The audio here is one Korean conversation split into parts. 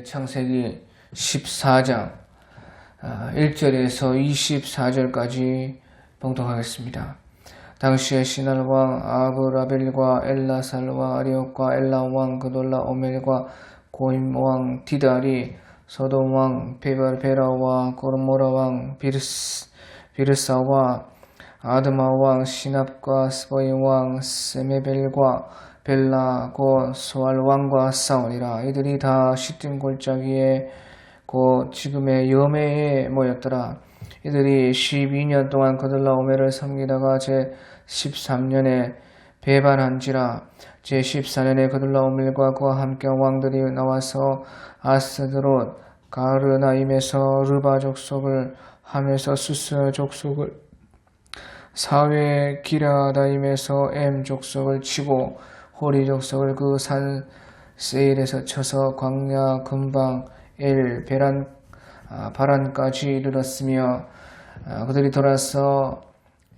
창세기 14장 1절에서 24절까지 봉독하겠습니다. 당시에 시날 왕 아브라벨과 엘라살과 아리옥과 엘람 왕 그돌라 오멜과 고임 왕 디달이 소돔 왕 베라와 고르모라 왕 비르사와 아드마 왕 시납과 스보임 왕 세메벨과 벨라 곧 소알 왕과 싸우니라. 이들이 다 시딤 골짜기에 곧 지금의 여매에 모였더라. 이들이 12년 동안 그들라오멜을 섬기다가 제 13년에 배반한지라. 제 14년에 그들라오멜과 그와 함께 왕들이 나와서 아스드롯 가르나임에서 르바 족속을 하면서 수스 족속을 사회 기라다임에서 엠 족속을 치고 호리 족속을 그 산 세일에서 쳐서 광야 근방 엘 바란까지 이르렀으며 그들이 돌아서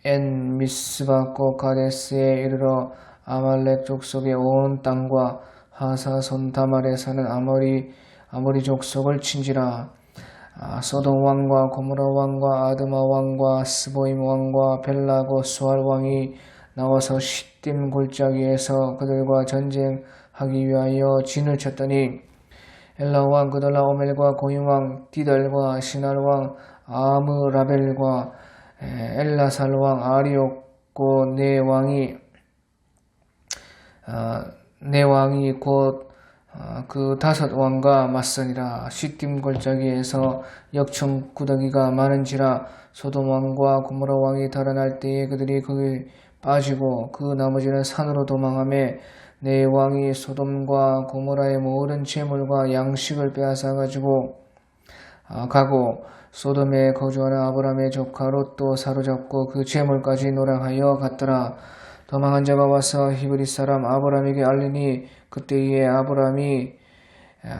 엔 미스바 고 가데스에 이르러 아말렉 족속의 온 땅과 하사손 다말에 사는 아모리 족속을 친지라. 소돔 왕과 고모라 왕과 아드마 왕과 스보임 왕과 벨라고 수알 왕이 나와서 시딤 골짜기에서 그들과 전쟁하기 위하여 진을 쳤더니 엘라 왕 그돌라 오멜과 고임 왕 디달과 시날 왕 아므라벨과 엘라살 왕 아리옥고 네 왕이 곧 그 5 왕과 맞서니라. 시딤 골짜기에서 역청 구더기가 많은지라. 소돔 왕과 고모라 왕이 달아날 때에 그들이 거기 빠지고 그 나머지는 산으로 도망하며 네 왕이 소돔과 고모라의 모든 재물과 양식을 빼앗아 가고 소돔에 거주하는 아브람의 조카 롯도 사로잡고 그 재물까지 노랑하여 갔더라. 도망한 자가 와서 히브리 사람 아브람에게 알리니 그때에 아브람이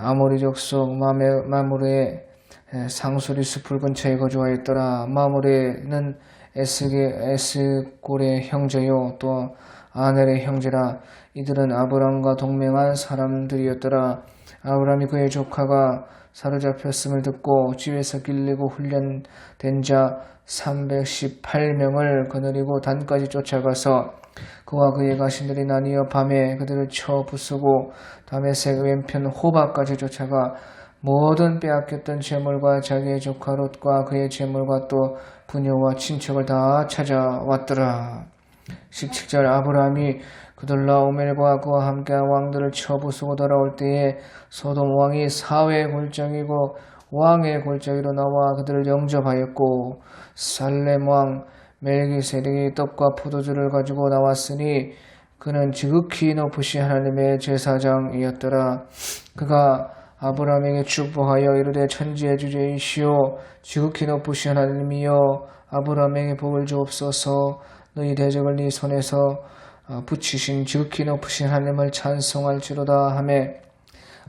아모리 족속 마므레의 상수리 숲을 근처에 거주하였더라. 마므레는 에스골의 형제요 또 아넬의 형제라. 이들은 아브람과 동맹한 사람들이었더라. 아브람이 그의 조카가 사로잡혔음을 듣고 집에서 길리고 훈련된 자 318명을 거느리고 단까지 쫓아가서 그와 그의 가신들이 나뉘어 밤에 그들을 쳐 부수고 다메섹 왼편 호바까지 쫓아가 모든 빼앗겼던 재물과 자기의 조카 롯과 그의 재물과 또 부녀와 친척을 다 찾아왔더라. 17절 아브라함이 그돌라오멜과 그와 함께한 왕들을 쳐 부수고 돌아올 때에 소돔 왕이 사회 골짜기고 왕의 골짜기로 나와 그들을 영접하였고 살렘 왕 멜기세덱이 떡과 포도주를 가지고 나왔으니 그는 지극히 높으신 하나님의 제사장이었더라. 그가 아브라함에게 축복하여 이르되 천지의 주제이시오 지극히 높으신 하나님이여 아브라함에게 복을 주옵소서. 너희 대적을 네 손에서 붙이신 지극히 높으신 하나님을 찬송할지로다 하매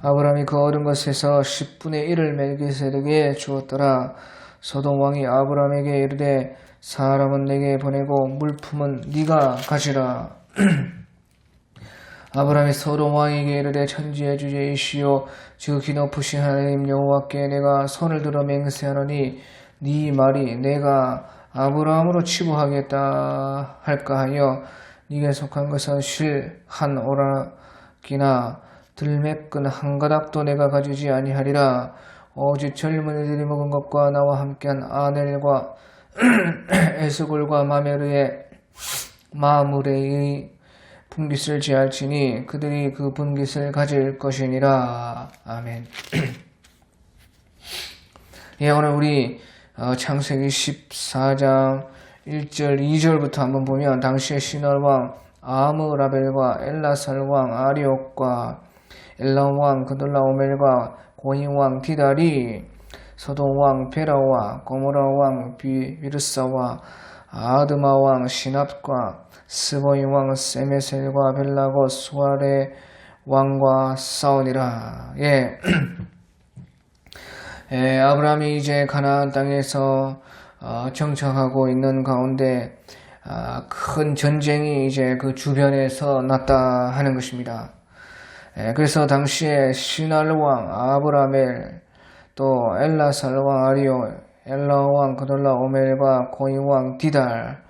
아브라함이 그 얻은 것에서 10분의 1을 멜기세덱에게 주었더라. 소돔 왕이 아브라함에게 이르되 사람은 내게 보내고 물품은 네가 가지라. 아브라함이 소돔 왕에게 이르되 천지의 주제이시오 지극히 높으신 하나님 여호와께 내가 손을 들어 맹세하노니 네 말이 내가 아브라함으로 치부하겠다 할까 하여 네게 속한 것은 실 한 오락이나 들매끈 한 가닥도 내가 가지지 아니하리라. 오직 젊은이들이 먹은 것과 나와 함께한 아넬과 에스골과 마므레의 분깃을 제할지니 그들이 그 분깃을 가질 것이니라. 아멘. 예, 오늘 우리 창세기 14장 1절 2절부터 한번 보면 당시에 시날 왕 아므라벨과 엘라살 왕 아리옥과 엘람 왕 그돌라오멜과 고임 왕 디달이 소돔 왕 베라와 고모라 왕 비르사와 아드마 왕 시납과 스보임 왕 세메셀과 벨라고 수알의 왕과 싸우니라. 예. 아브라함이 이제 가나안 땅에서 정착하고 있는 가운데 큰 전쟁이 이제 그 주변에서 났다 하는 것입니다. 그래서 당시에 시날왕 아브라멜, 또 엘라살왕 아리오, 엘라왕 그돌라 오멜과 고이왕 디달,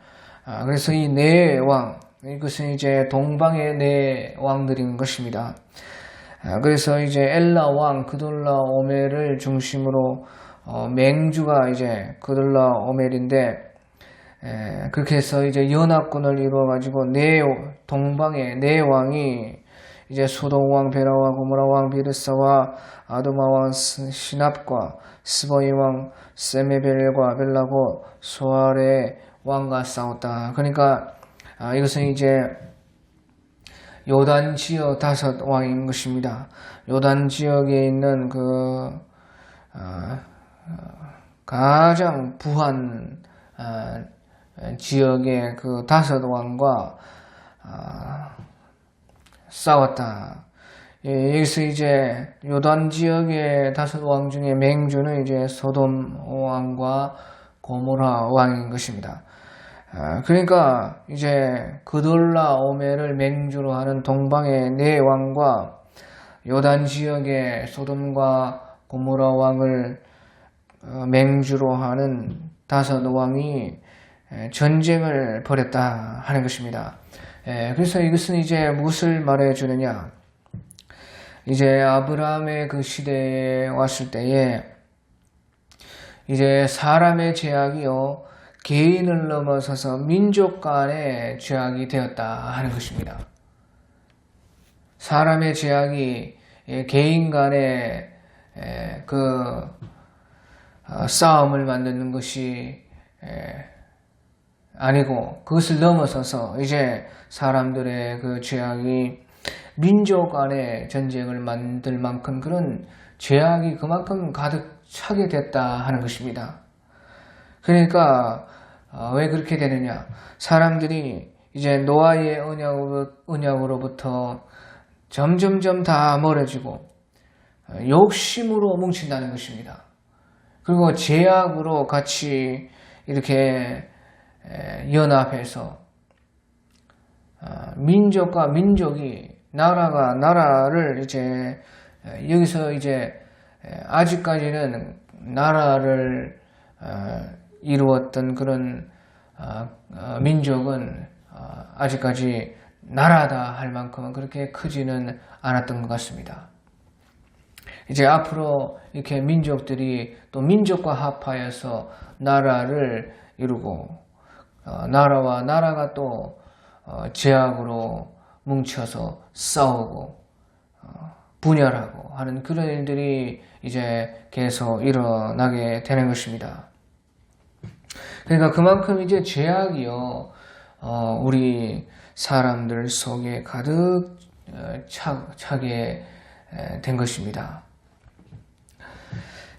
그래서 이 네 왕, 이것은 이제 동방의 네 왕들인 것입니다. 그래서 이제 엘라 왕 그돌라 오멜을 중심으로 맹주가 이제 그돌라 오멜인데, 그렇게 해서 이제 연합군을 이루어 가지고 동방의 네 왕이 이제 소돔 왕 베라와 고모라 왕 비르사와 아도마 왕 시납과 스보이 왕 세메벨과 벨라고 소알의 왕과 싸웠다. 그러니까 이것은 이제 요단 지역 5 왕인 것입니다. 요단 지역에 있는 그 가장 부한 지역의 그 5 왕과 싸웠다. 여기서 이제 요단 지역의 5 왕 중에 맹주는 이제 소돔 왕과 고모라 왕인 것입니다. 그러니까 이제 그돌라 오멜을 맹주로 하는 동방의 네 왕과 요단 지역의 소돔과 고모라 왕을 맹주로 하는 5 왕이 전쟁을 벌였다 하는 것입니다. 그래서 이것은 이제 무엇을 말해 주느냐? 이제 아브라함의 그 시대에 왔을 때에 이제 사람의 죄악이요 개인을 넘어서서 민족 간의 죄악이 되었다 하는 것입니다. 사람의 죄악이 개인 간의 그 싸움을 만드는 것이 아니고, 그것을 넘어서서 이제 사람들의 그 죄악이 민족 간의 전쟁을 만들 만큼 그런 죄악이 그만큼 가득 차게 됐다 하는 것입니다. 그러니까 왜 그렇게 되느냐? 사람들이 이제 노아의 언약으로부터 점점점 다 멀어지고 욕심으로 뭉친다는 것입니다. 그리고 죄악으로 같이 이렇게 연합해서 민족과 민족이, 나라가 나라를 이제 여기서 이제 아직까지는 나라를 이루었던 그런 민족은 아직까지 나라다 할 만큼은 그렇게 크지는 않았던 것 같습니다. 이제 앞으로 이렇게 민족들이 또 민족과 합하여서 나라를 이루고, 나라와 나라가 또 죄악으로 뭉쳐서 싸우고 분열하고 하는 그런 일들이 이제 계속 일어나게 되는 것입니다. 그러니까 그만큼 이제 죄악이요 우리 사람들 속에 가득 차게 된 것입니다.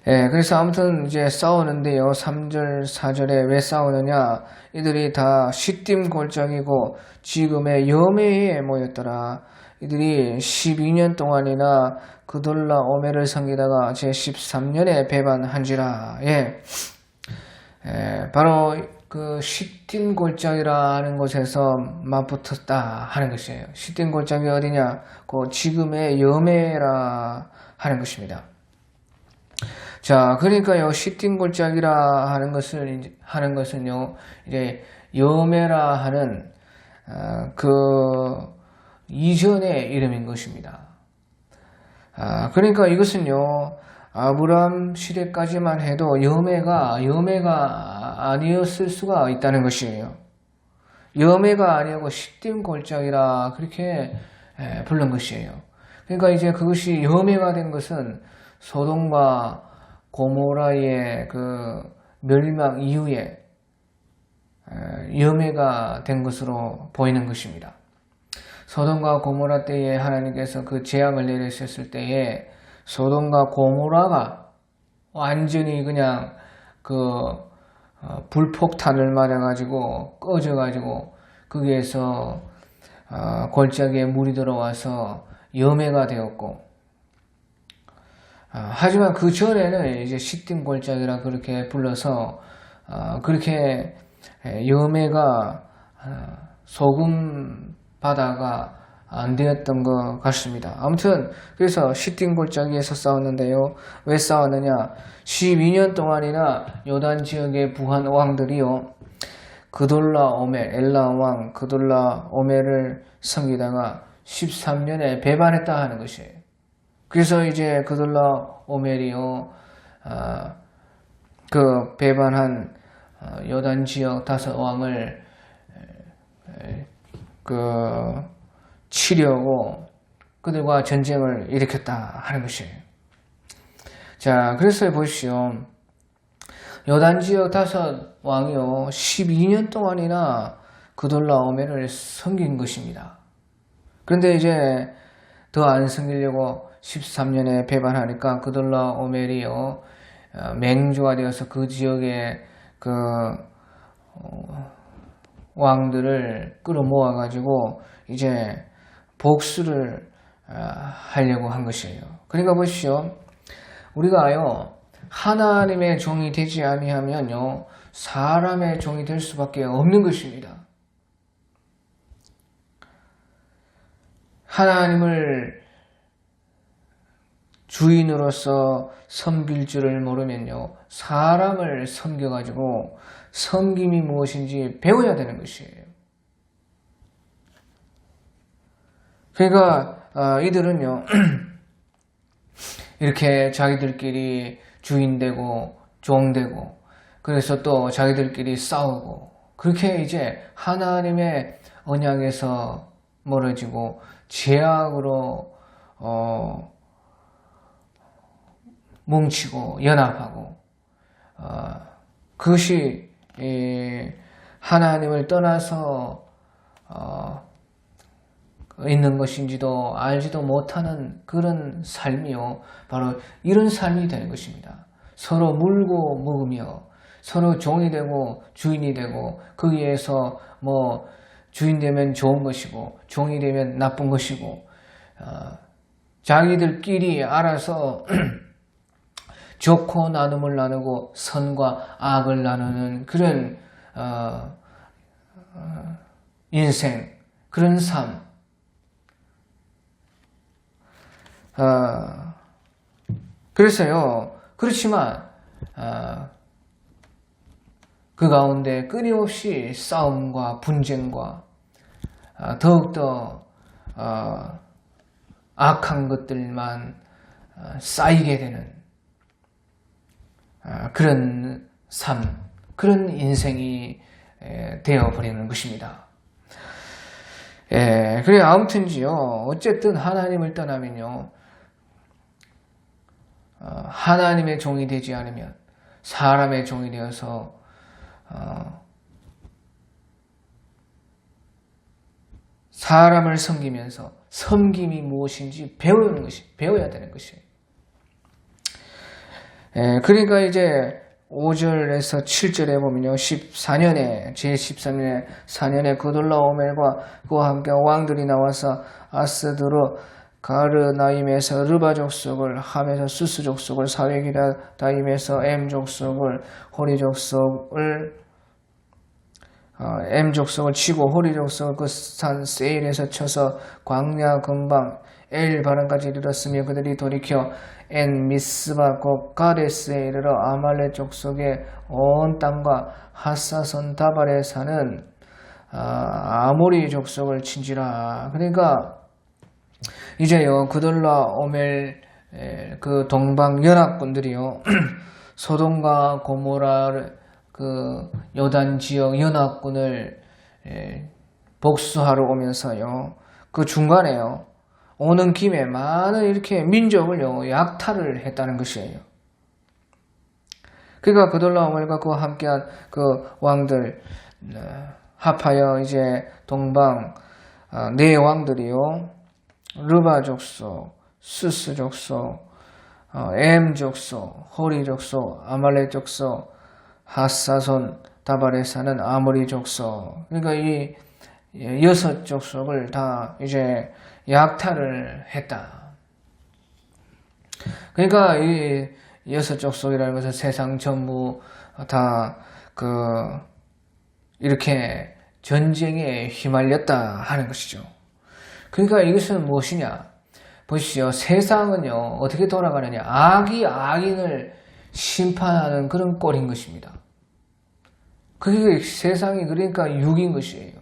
그래서 아무튼 이제 싸우는데요. 3절, 4절에 왜 싸우느냐? 이들이 다 시딤 골짜기고 지금의 여매에 모였더라. 이들이 12년 동안이나 그돌라 오멜을 섬기다가 제13년에 배반한지라. 바로 그 시딤 골짜기라는 곳에서 맞붙었다 하는 것이에요. 시딤 골짜기 어디냐? 그 지금의 여매라 하는 것입니다. 자, 그러니까요, 시딤 골짜기라 하는 것은요, 이제 여매라 하는 그 이전의 이름인 것입니다. 그러니까 이것은요, 아브람 시대까지만 해도 여매가 아니었을 수가 있다는 것이에요. 여매가 아니고 시딤 골짜기라 그렇게 부른 것이에요. 그러니까 이제 그것이 여매가 된 것은 소돔과 고모라의 그 멸망 이후에 여매가 된 것으로 보이는 것입니다. 소돔과 고모라 때에 하나님께서 그 재앙을 내리셨을 때에 소돔과 고모라가 완전히 그냥 그 불폭탄을 맞아가지고 꺼져가지고 거기에서 골짜기에 물이 들어와서 여매가 되었고, 하지만 그 전에는 이제 시딤 골짜기라 그렇게 불러서 그렇게 여매가 소금 바다가 안 되었던 것 같습니다. 아무튼 그래서 시딤 골짜기에서 싸웠는데요. 왜 싸웠느냐? 12년 동안이나 요단 지역의 부한 왕들이요. 그돌라 오멜, 엘람 왕 그돌라 오멜을 섬기다가 13년에 배반했다 하는 것이에요. 그래서 이제 그돌라 오멜이요. 그 배반한 요단 지역 5왕을 치려고 그들과 전쟁을 일으켰다 하는 것이에요. 자, 그래서 보십시오. 요단 지역 5왕이요 12년 동안이나 그돌라오멜을 섬긴 것입니다. 그런데 이제 더 안 섬기려고 13년에 배반하니까 그돌라오멜이요 맹주가 되어서 그 지역의 그 왕들을 끌어모아 가지고 이제 복수를 하려고 한 것이에요. 그러니까 보십시오. 우리가요 하나님의 종이 되지 아니하면요 사람의 종이 될 수밖에 없는 것입니다. 하나님을 주인으로서 섬길 줄을 모르면요 사람을 섬겨가지고 섬김이 무엇인지 배워야 되는 것이에요. 그러니까 이들은요 이렇게 자기들끼리 주인되고 종되고 그래서 또 자기들끼리 싸우고 그렇게 이제 하나님의 언약에서 멀어지고 죄악으로 뭉치고 연합하고 그것이 하나님을 떠나서 있는 것인지도 알지도 못하는 그런 삶이요. 바로 이런 삶이 되는 것입니다. 서로 물고 먹으며 서로 종이 되고 주인이 되고 거기에서 뭐 주인 되면 좋은 것이고 종이 되면 나쁜 것이고 자기들끼리 알아서 좋고 나눔을 나누고 선과 악을 나누는 그런 인생, 그런 삶. 그래서요, 그렇지만 그 가운데 끊임없이 싸움과 분쟁과 더욱더 악한 것들만 쌓이게 되는 그런 삶, 그런 인생이 되어버리는 것입니다. 그래 아무튼지요. 어쨌든 하나님을 떠나면요. 하나님의 종이 되지 않으면 사람의 종이 되어서 사람을 섬기면서 섬김이 무엇인지 배워야 되는 것이에요. 그러니까 이제 5절에서 7절에 보면요. 14년에 제13년에 4년에 그돌라오멜과 그와 함께 왕들이 나와서 아스드로 가르나임에서 르바 족속을 함에서 수스 족속을 사웨기다임에서 엠 족속을 호리 족속을 엠 족속을 치고 호리 족속을 그 산 세일에서 쳐서 광야 근방 엘 바람까지 이르렀으며 그들이 돌이켜 엔 미스바 곧 가데스에 이르러 아말렉 족속의 온 땅과 핫사손 다발에 사는 아모리 족속을 친지라. 그러니까 이제요 그돌라 오멜 그 동방 연합군들이요 소돔과 고모라 그 요단 지역 연합군을 복수하러 오면서요 그 중간에요 오는 김에 많은 이렇게 민족을요 약탈을 했다는 것이에요. 그러니까 그돌라 오멜과 그와 함께한 그 왕들 합하여 이제 동방 네 왕들이요 르바 족속, 수스 족속, 엠 족속, 호리 족속, 아말렉 족속, 핫사손 다발에 사는 아모리 족속. 그러니까 이 6 족속을 다 이제 약탈을 했다. 그러니까 이 6 족속이라는 것은 세상 전부 다 이렇게 전쟁에 휘말렸다 하는 것이죠. 그러니까 이것은 무엇이냐? 보십시오. 세상은요, 어떻게 돌아가느냐? 악이 악인을 심판하는 그런 꼴인 것입니다. 그게 세상이 그러니까 육인 것이에요.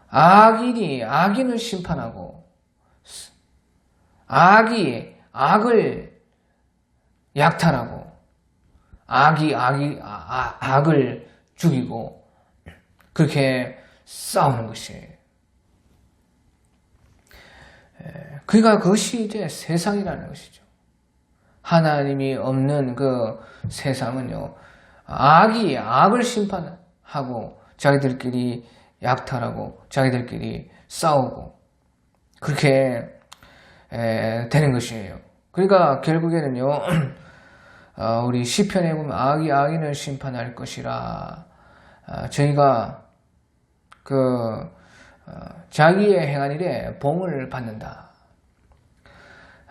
악인이 악인을 심판하고, 악이 악을 약탈하고, 악이 악을 죽이고, 그렇게 싸우는 것이에요. 그러니까 그것이 이제 세상이라는 것이죠. 하나님이 없는 그 세상은요, 악이 악을 심판하고, 자기들끼리 약탈하고, 자기들끼리 싸우고, 그렇게 되는 것이에요. 그러니까 결국에는요, 우리 시편에 보면 악이 악인을 심판할 것이라, 저희가 자기의 행한 일에 봉을 받는다.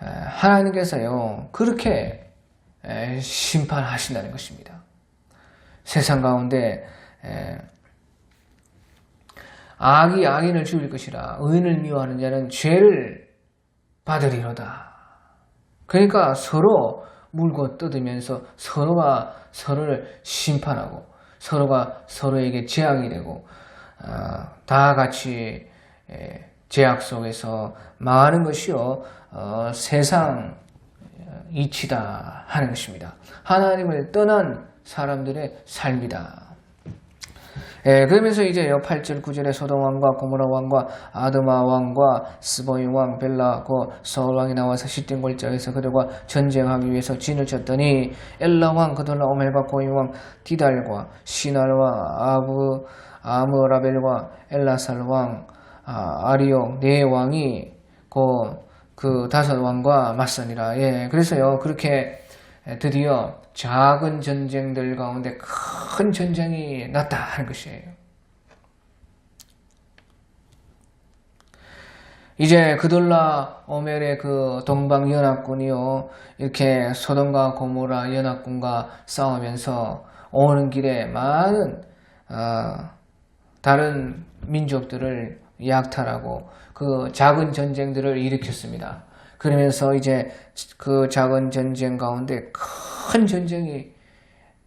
하나님께서요, 그렇게 심판하신다는 것입니다. 세상 가운데 악이 악인을 죽일 것이라 의인을 미워하는 자는 죄를 받으리로다. 그러니까 서로 물고 뜯으면서 서로가 서로를 심판하고 서로가 서로에게 재앙이 되고 다 같이 죄악 속에서 망하는 것이요 세상 이치다 하는 것입니다. 하나님을 떠난 사람들의 삶이다. 그러면서 이제 8절 9절에 소돔 왕과 고모라 왕과 아드마 왕과 스보임 왕 벨라 서울 왕이 나와서 시딤 골짜기에서 그들과 전쟁하기 위해서 진을 쳤더니 엘라 왕 그들라 오멜과 고임 왕 디달과 시날과 아므라벨과 엘라살 왕 아리옥 네 왕이 그 5왕과 맞서니라. 그래서요 그렇게 드디어 작은 전쟁들 가운데 큰 전쟁이 났다 하는 것이에요. 이제 그돌라 오멜의 그 동방 연합군이요 이렇게 소돔과 고모라 연합군과 싸우면서 오는 길에 많은 다른 민족들을 약탈하고 그 작은 전쟁들을 일으켰습니다. 그러면서 이제 그 작은 전쟁 가운데 큰 전쟁이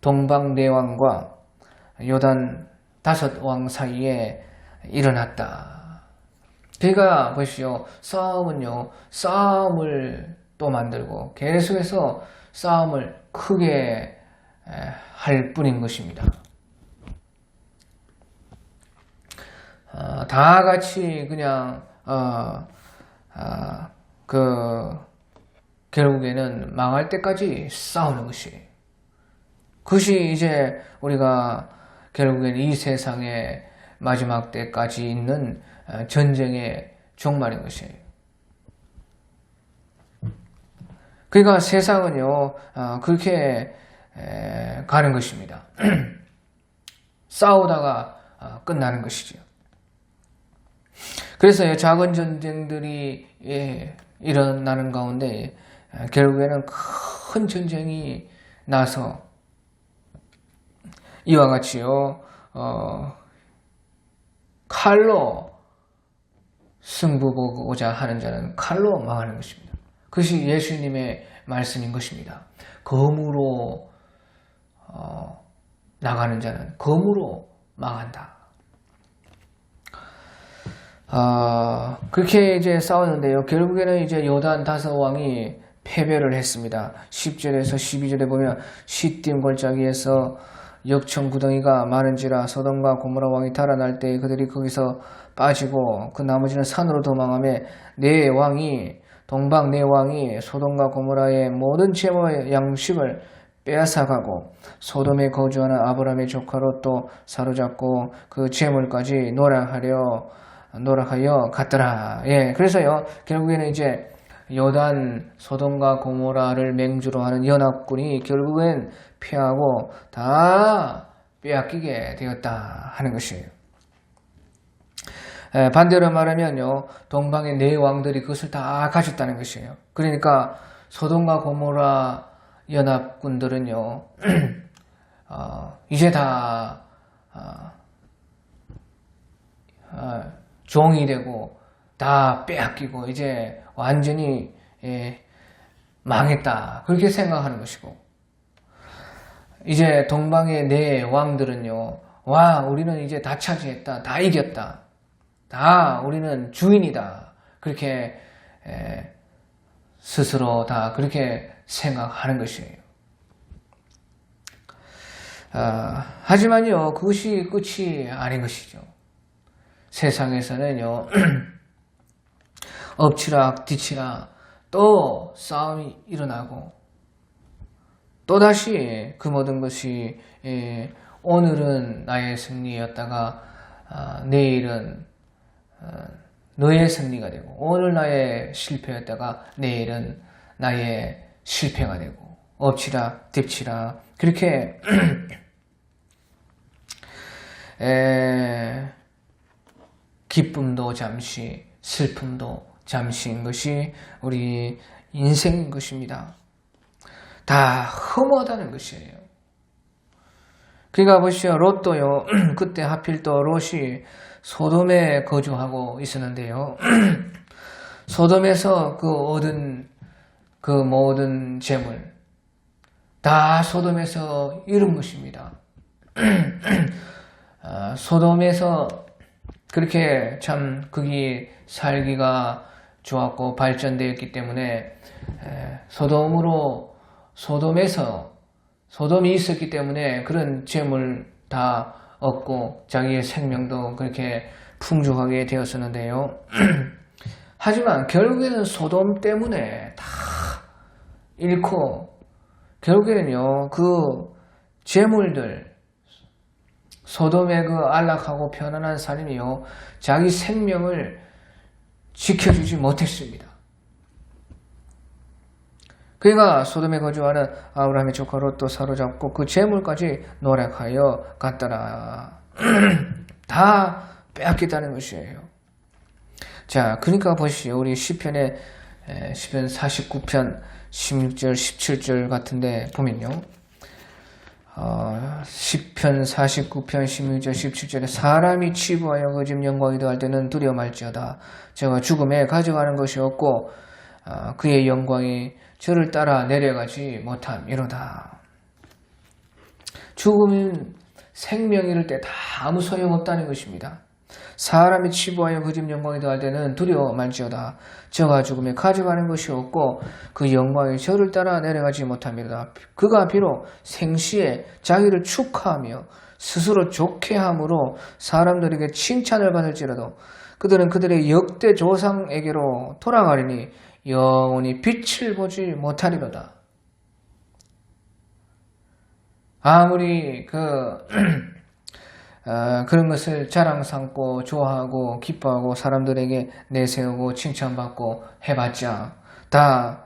동방 네 왕과 요단 5왕 사이에 일어났다. 그러니까 보십시오. 싸움은요, 싸움을 또 만들고 계속해서 싸움을 크게 할 뿐인 것입니다. 다 같이 그냥 결국에는 망할 때까지 싸우는 것이. 그것이 이제 우리가 결국에는 이 세상의 마지막 때까지 있는 전쟁의 종말인 것이에요. 그러니까 세상은요, 그렇게 가는 것입니다. 싸우다가 끝나는 것이죠. 그래서 작은 전쟁들이 일어나는 가운데 결국에는 큰 전쟁이 나서 이와 같이요 칼로 승부 보고자 하는 자는 칼로 망하는 것입니다. 그것이 예수님의 말씀인 것입니다. 검으로 나가는 자는 검으로 망한다. 그렇게 이제 싸웠는데요. 결국에는 이제 요단 5왕이 패배를 했습니다. 10절에서 12절에 보면 시딤 골짜기에서 역청 구덩이가 많은지라 소돔과 고모라 왕이 달아날 때 그들이 거기서 빠지고 그 나머지는 산으로 도망하며 동방 네 왕이 소돔과 고모라의 모든 재물의 양식을 빼앗아가고 소돔에 거주하는 아브라함의 조카로 또 사로잡고 그 재물까지 노락하여 갔더라. 그래서요 결국에는 이제 요단 소돔과 고모라를 맹주로 하는 연합군이 결국엔 피하고 다 빼앗기게 되었다 하는 것이에요. 반대로 말하면요 동방의 네 왕들이 그것을 다 가졌다는 것이에요. 그러니까 소돔과 고모라 연합군들은요 이제 다 종이 되고 다 빼앗기고 이제 완전히 망했다. 그렇게 생각하는 것이고, 이제 동방의 네 왕들은요, 와, 우리는 이제 다 차지했다. 다 이겼다. 다 우리는 주인이다. 그렇게 스스로 다 그렇게 생각하는 것이에요. 하지만요, 그것이 끝이 아닌 것이죠. 세상에서는요, 엎치락 뒤치락 또 싸움이 일어나고, 또다시 그 모든 것이 오늘은 나의 승리였다가 내일은 너의 승리가 되고, 오늘 나의 실패였다가 내일은 나의 실패가 되고, 엎치락 뒤치락 그렇게 기쁨도 잠시, 슬픔도 잠시인 것이 우리 인생인 것입니다. 다 허무하다는 것이에요. 그러니까 보시오, 롯도요, 그때 하필 또 롯이 소돔에 거주하고 있었는데요. 소돔에서 그 얻은 그 모든 재물 다 소돔에서 잃은 것입니다. 소돔에서 그렇게 참 거기 살기가 좋았고 발전되었기 때문에 소돔이 있었기 때문에 그런 재물 다 얻고 자기의 생명도 그렇게 풍족하게 되었었는데요. 하지만 결국에는 소돔 때문에 다 잃고, 결국에는요, 그 재물들, 소돔의 그 안락하고 편안한 삶이요, 자기 생명을 지켜주지 못했습니다. 그가 소돔에 거주하는 아브라함의 조카 롯도 사로잡고 그 재물까지 노력하여 갔더라. 다 빼앗겼다는 것이에요. 자, 그러니까 보시오. 우리 시편 49편 16절 17절 같은데 보면요. 시편 49편 16절 17절에 사람이 치부하여 그 집 영광이 더할 때는 두려워 말지어다. 저가 죽음에 가져가는 것이 없고 그의 영광이 저를 따라 내려가지 못함이로다. 죽음은 생명 이를 때 다 아무 소용없다는 것입니다. 사람이 치부하여 그 집 영광이 더할 때는 두려워 말지어다. 저가 죽음에 가져가는 것이 없고 그 영광이 저를 따라 내려가지 못함이로다. 그가 비록 생시에 자기를 축하하며 스스로 좋게 함으로 사람들에게 칭찬을 받을지라도 그들은 그들의 역대 조상에게로 돌아가리니 영원히 빛을 보지 못하리로다. 아무리 그런 것을 자랑 삼고 좋아하고 기뻐하고 사람들에게 내세우고 칭찬받고 해봤자 다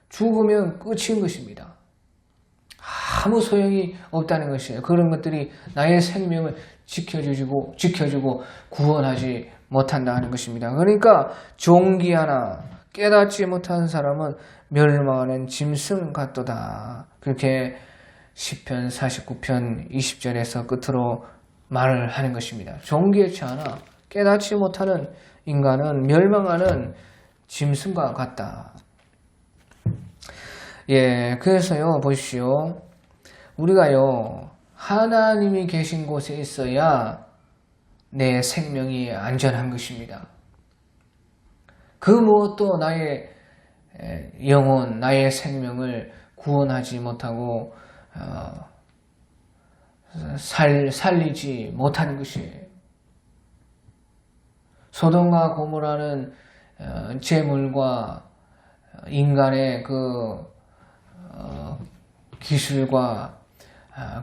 죽으면 끝인 것입니다. 아무 소용이 없다는 것이에요. 그런 것들이 나의 생명을 지켜주고 구원하지 못한다는 것입니다. 그러니까 종기하나 깨닫지 못한 사람은 멸망하는 짐승 같도다. 그렇게 시편 49편 20절에서 끝으로 말을 하는 것입니다. 종기치 않아 깨닫지 못하는 인간은 멸망하는 짐승과 같다. 예, 그래서요, 보십시오. 우리가요, 하나님이 계신 곳에 있어야 내 생명이 안전한 것입니다. 그 무엇도 나의 영혼, 나의 생명을 구원하지 못하고 살리지 못하는 것이에요. 소돔과 고모라는 재물과 인간의 그 기술과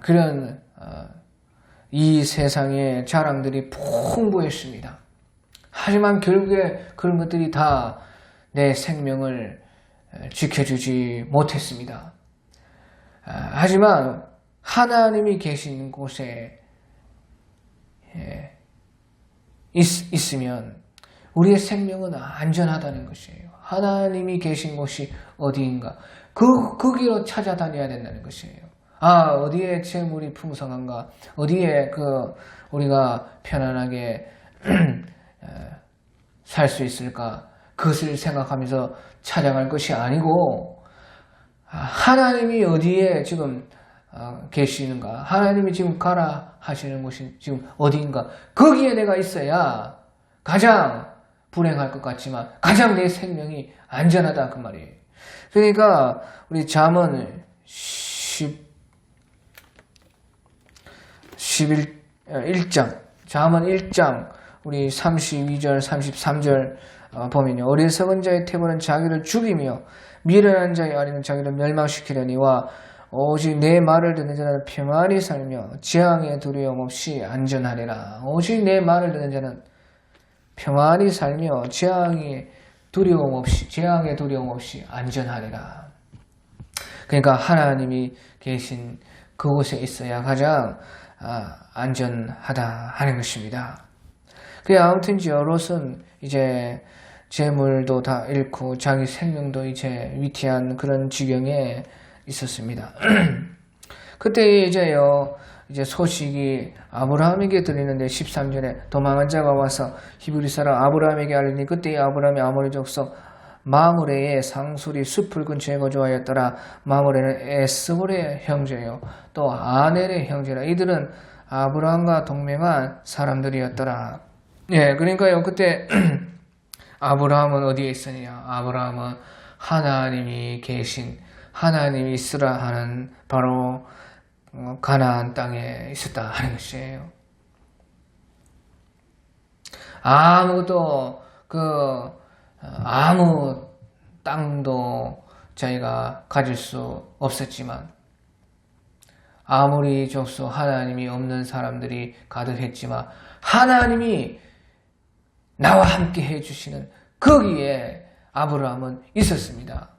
그런 이 세상의 자랑들이 풍부했습니다. 하지만 결국에 그런 것들이 다 내 생명을 지켜주지 못했습니다. 하지만 하나님이 계신 곳에 있으면 우리의 생명은 안전하다는 것이에요. 하나님이 계신 곳이 어디인가? 거기로 찾아다녀야 된다는 것이에요. 어디에 재물이 풍성한가? 어디에 우리가 편안하게 살 수 있을까? 그것을 생각하면서 찾아갈 것이 아니고 하나님이 어디에 지금 계시는가? 하나님이 지금 가라 하시는 곳이 지금 어디인가? 거기에 내가 있어야 가장 불행할 것 같지만 가장 내 생명이 안전하다 그 말이에요. 그러니까 우리 잠언 1장 잠언 1장 우리 32절 33절 보면요. 어리석은 자의 태보는 자기를 죽이며 미련한 자의 아리는 자기를 멸망시키려니와 오직 내 말을 듣는 자는 평안히 살며 재앙의 두려움 없이 안전하리라. 오직 내 말을 듣는 자는 평안히 살며 재앙의 두려움 없이 안전하리라. 그러니까 하나님이 계신 그곳에 있어야 가장 안전하다 하는 것입니다. 그래 아무튼지요. 롯은 이제 재물도 다 잃고 자기 생명도 이제 위태한 그런 지경에 있었습니다. 그때 이제 소식이 아브라함에게 들리는데 13절에 도망한 자가 와서 히브리 사람 아브라함에게 알리니 그때 아브라함이 아모리 족속 마므레의 상수리 숲을 근처에 거주하였더라. 마므레는 에스볼의 형제요 또 아넬의 형제라. 이들은 아브라함과 동맹한 사람들이었더라. 예, 그러니까요. 그때 아브라함은 어디에 있었냐? 아브라함은 하나님이 계신 하나님이 있으라 하는 바로 가나안 땅에 있었다 하는 것이에요. 아무것도 아무 땅도 자기가 가질 수 없었지만 아무리 족속 하나님이 없는 사람들이 가득했지만 하나님이 나와 함께 해주시는 거기에 아브라함은 있었습니다.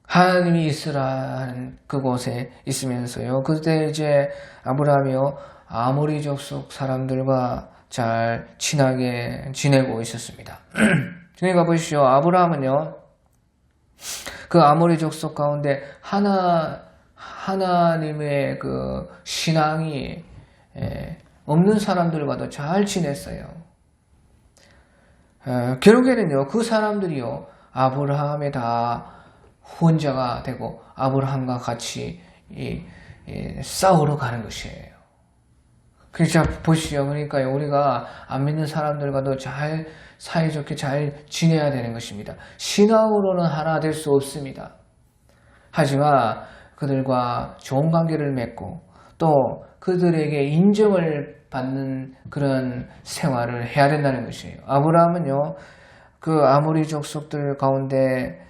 하나님이 있으라는 그곳에 있으면서요. 그때 이제 아브라함이요 아모리 족속 사람들과 잘 친하게 지내고 있었습니다. 그러니까 보십시오. 아브라함은요 그 아모리 족속 가운데 하나님의 그 신앙이 없는 사람들과도 잘 지냈어요. 결국에는요 그 사람들이요 아브라함에 다 후원자가 되고 아브라함과 같이 싸우러 가는 것이에요. 그러니까 보시죠. 그러니까요 우리가 안 믿는 사람들과도 잘 사이좋게 잘 지내야 되는 것입니다. 신앙으로는 하나 될 수 없습니다. 하지만 그들과 좋은 관계를 맺고 또 그들에게 인정을 받는 그런 생활을 해야 된다는 것이에요. 아브라함은요 그 아모리 족속들 가운데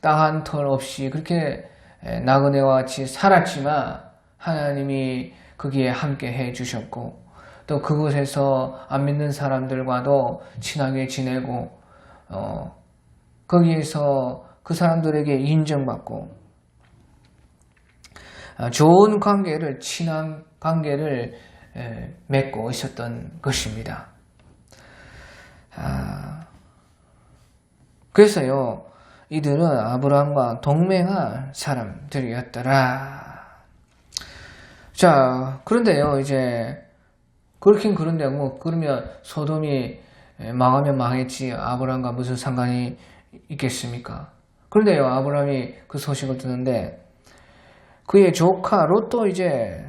땅 한 털 없이 그렇게 나그네와 같이 살았지만 하나님이 거기에 함께 해 주셨고 또 그곳에서 안 믿는 사람들과도 친하게 지내고 거기에서 그 사람들에게 인정받고 좋은 관계를 친한 관계를 맺고 있었던 것입니다. 그래서요 이들은 아브라함과 동맹한 사람들이었더라. 자 그런데요 이제 그렇긴 그런데 뭐 그러면 소돔이 망하면 망했지 아브라함과 무슨 상관이 있겠습니까? 그런데요 아브라함이 그 소식을 듣는데 그의 조카 롯도 이제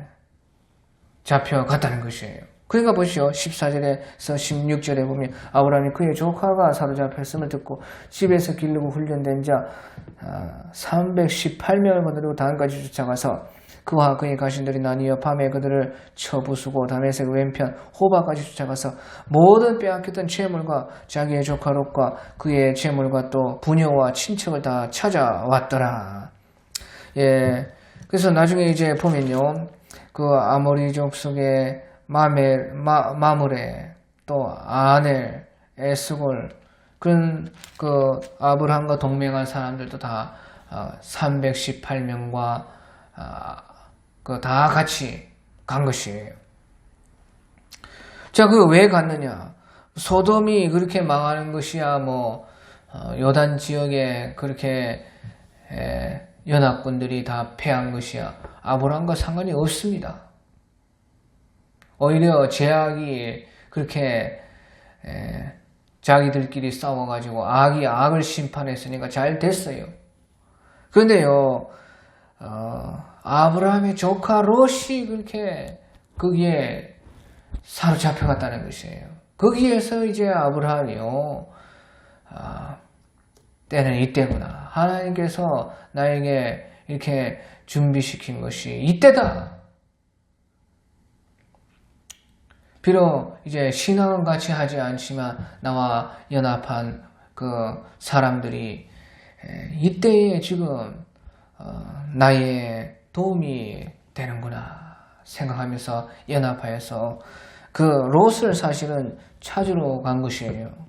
잡혀갔다는 것이에요. 그러니까 보시오. 14절에서 16절에 보면 아브라함이 그의 조카가 사로잡혔음을 듣고 집에서 기르고 훈련된 자 318명을 거느리고 단까지 쫓아가서 그와 그의 가신들이 나뉘어 밤에 그들을 쳐 부수고 다메섹 왼편 호바까지 쫓아가서 모든 빼앗겼던 재물과 자기의 조카 롯과 그의 재물과 또 부녀와 친척을 다 찾아왔더라. 예, 그래서 나중에 이제 보면요, 그 아모리 족속의 마므레 또 아넬, 에스골 그런 그 아브라함과 동맹한 사람들도 다 318명과 다 같이 간 것이에요. 자, 그 왜 갔느냐? 소돔이 그렇게 망하는 것이야, 요단 지역에 그렇게 연합군들이 다 패한 것이야. 아브라함과 상관이 없습니다. 오히려 제약이 그렇게 자기들끼리 싸워가지고 악이 악을 심판했으니까 잘 됐어요. 그런데요, 아브라함의 조카 롯이 그렇게 거기에 사로잡혀갔다는 것이에요. 거기에서 이제 아브라함이요, 때는 이때구나. 하나님께서 나에게 이렇게 준비시킨 것이 이때다. 비록 이제 신앙은 같이 하지 않지만 나와 연합한 그 사람들이 이때에 지금 나의 도움이 되는구나 생각하면서 연합하여서 그 롯을 사실은 찾으러 간 것이에요.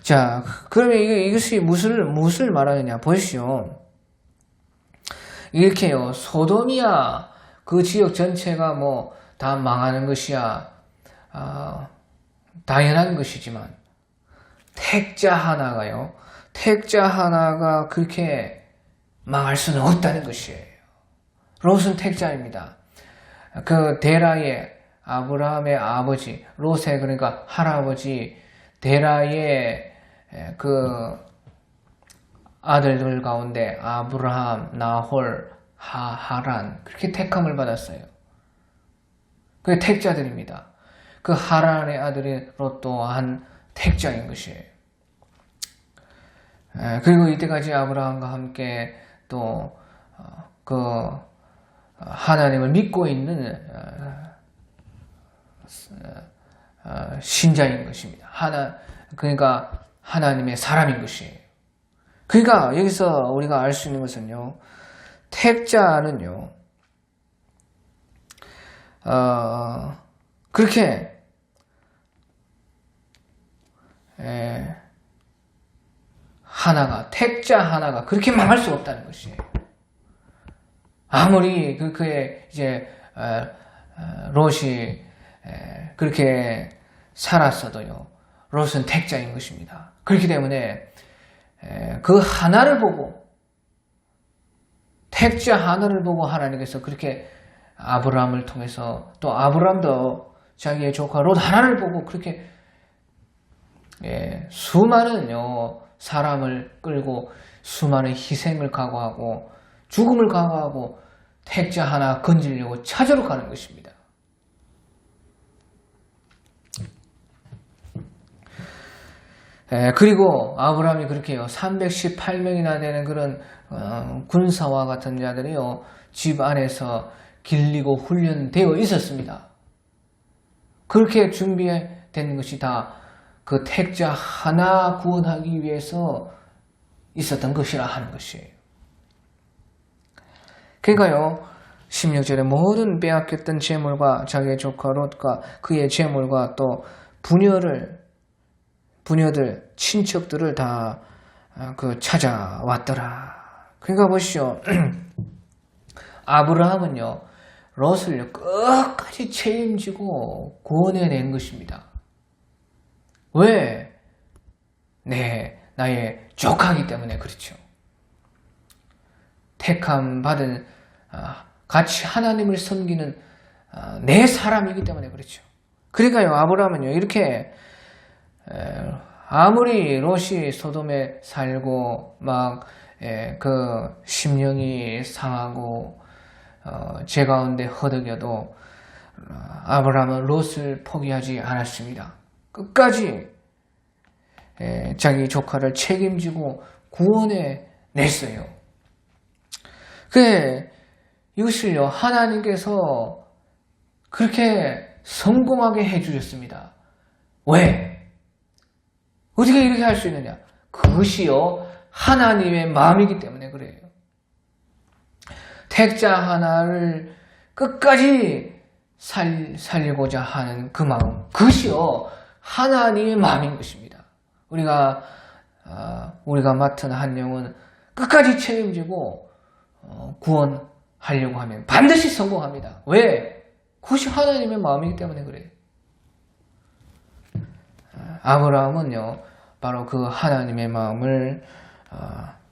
자, 그러면 이것이 무엇을 말하느냐 보십시오. 이렇게요, 소돔이야 그 지역 전체가 뭐 다 망하는 것이야 당연한 것이지만 택자 하나가 그렇게 망할 수는 없다는 것이에요. 롯은 택자입니다. 그 데라의 아브라함의 아버지, 롯의 그러니까 할아버지 데라의 그 아들들 가운데 아브라함, 나홀, 하란 그렇게 택함을 받았어요. 그 택자들입니다. 그 하란의 아들이 롯 또한 택자인 것이에요. 그리고 이때까지 아브라함과 함께 또 그 하나님을 믿고 있는 신자인 것입니다. 그러니까 하나님의 사람인 것이에요. 그러니까 여기서 우리가 알 수 있는 것은요, 택자는요, 그렇게 택자 하나가 그렇게 망할 수 없다는 것이에요. 아무리 그의 이제 롯이 그렇게 살았어도요, 롯은 택자인 것입니다. 그렇기 때문에 그 하나를 보고, 택자 하나를 보고 하나님께서 그렇게 아브라함을 통해서 또 아브라함도 자기의 조카 롯 하나를 보고 그렇게 수많은 사람을 끌고 수많은 희생을 각오하고 죽음을 각오하고 택자 하나 건지려고 찾으러 가는 것입니다. 그리고 아브라함이 그렇게요, 318명이나 되는 그런 군사와 같은 자들이요, 집 안에서 길리고 훈련되어 있었습니다. 그렇게 준비된 것이 다 그 택자 하나 구원하기 위해서 있었던 것이라 하는 것이에요. 그러니까요, 16절에 모든 빼앗겼던 재물과 자기의 조카 롯과 그의 재물과 또 부녀들, 친척들을 다 찾아왔더라. 그러니까 보시죠. 아브라함은요, 롯을 끝까지 책임지고 구원해낸 것입니다. 왜? 나의 조카이기 때문에 그렇죠. 택함 받은 같이 하나님을 섬기는 내 사람이기 때문에 그렇죠. 그러니까요, 아브라함은요, 이렇게 아무리 롯이 소돔에 살고 막 그 심령이 상하고 제 가운데 허덕여도 아브라함은 롯을 포기하지 않았습니다. 끝까지 자기 조카를 책임지고 구원해 냈어요. 이것을요, 하나님께서 그렇게 성공하게 해주셨습니다. 왜? 어떻게 이렇게 할 수 있느냐? 그것이요, 하나님의 마음이기 때문에 그래요. 택자 하나를 끝까지 살리고자 하는 그 마음, 그것이요, 하나님의 마음인 것입니다. 우리가 맡은 한 영은 끝까지 책임지고 구원하려고 하면 반드시 성공합니다. 왜? 그것이 하나님의 마음이기 때문에 그래요. 아브라함은요, 바로 그 하나님의 마음을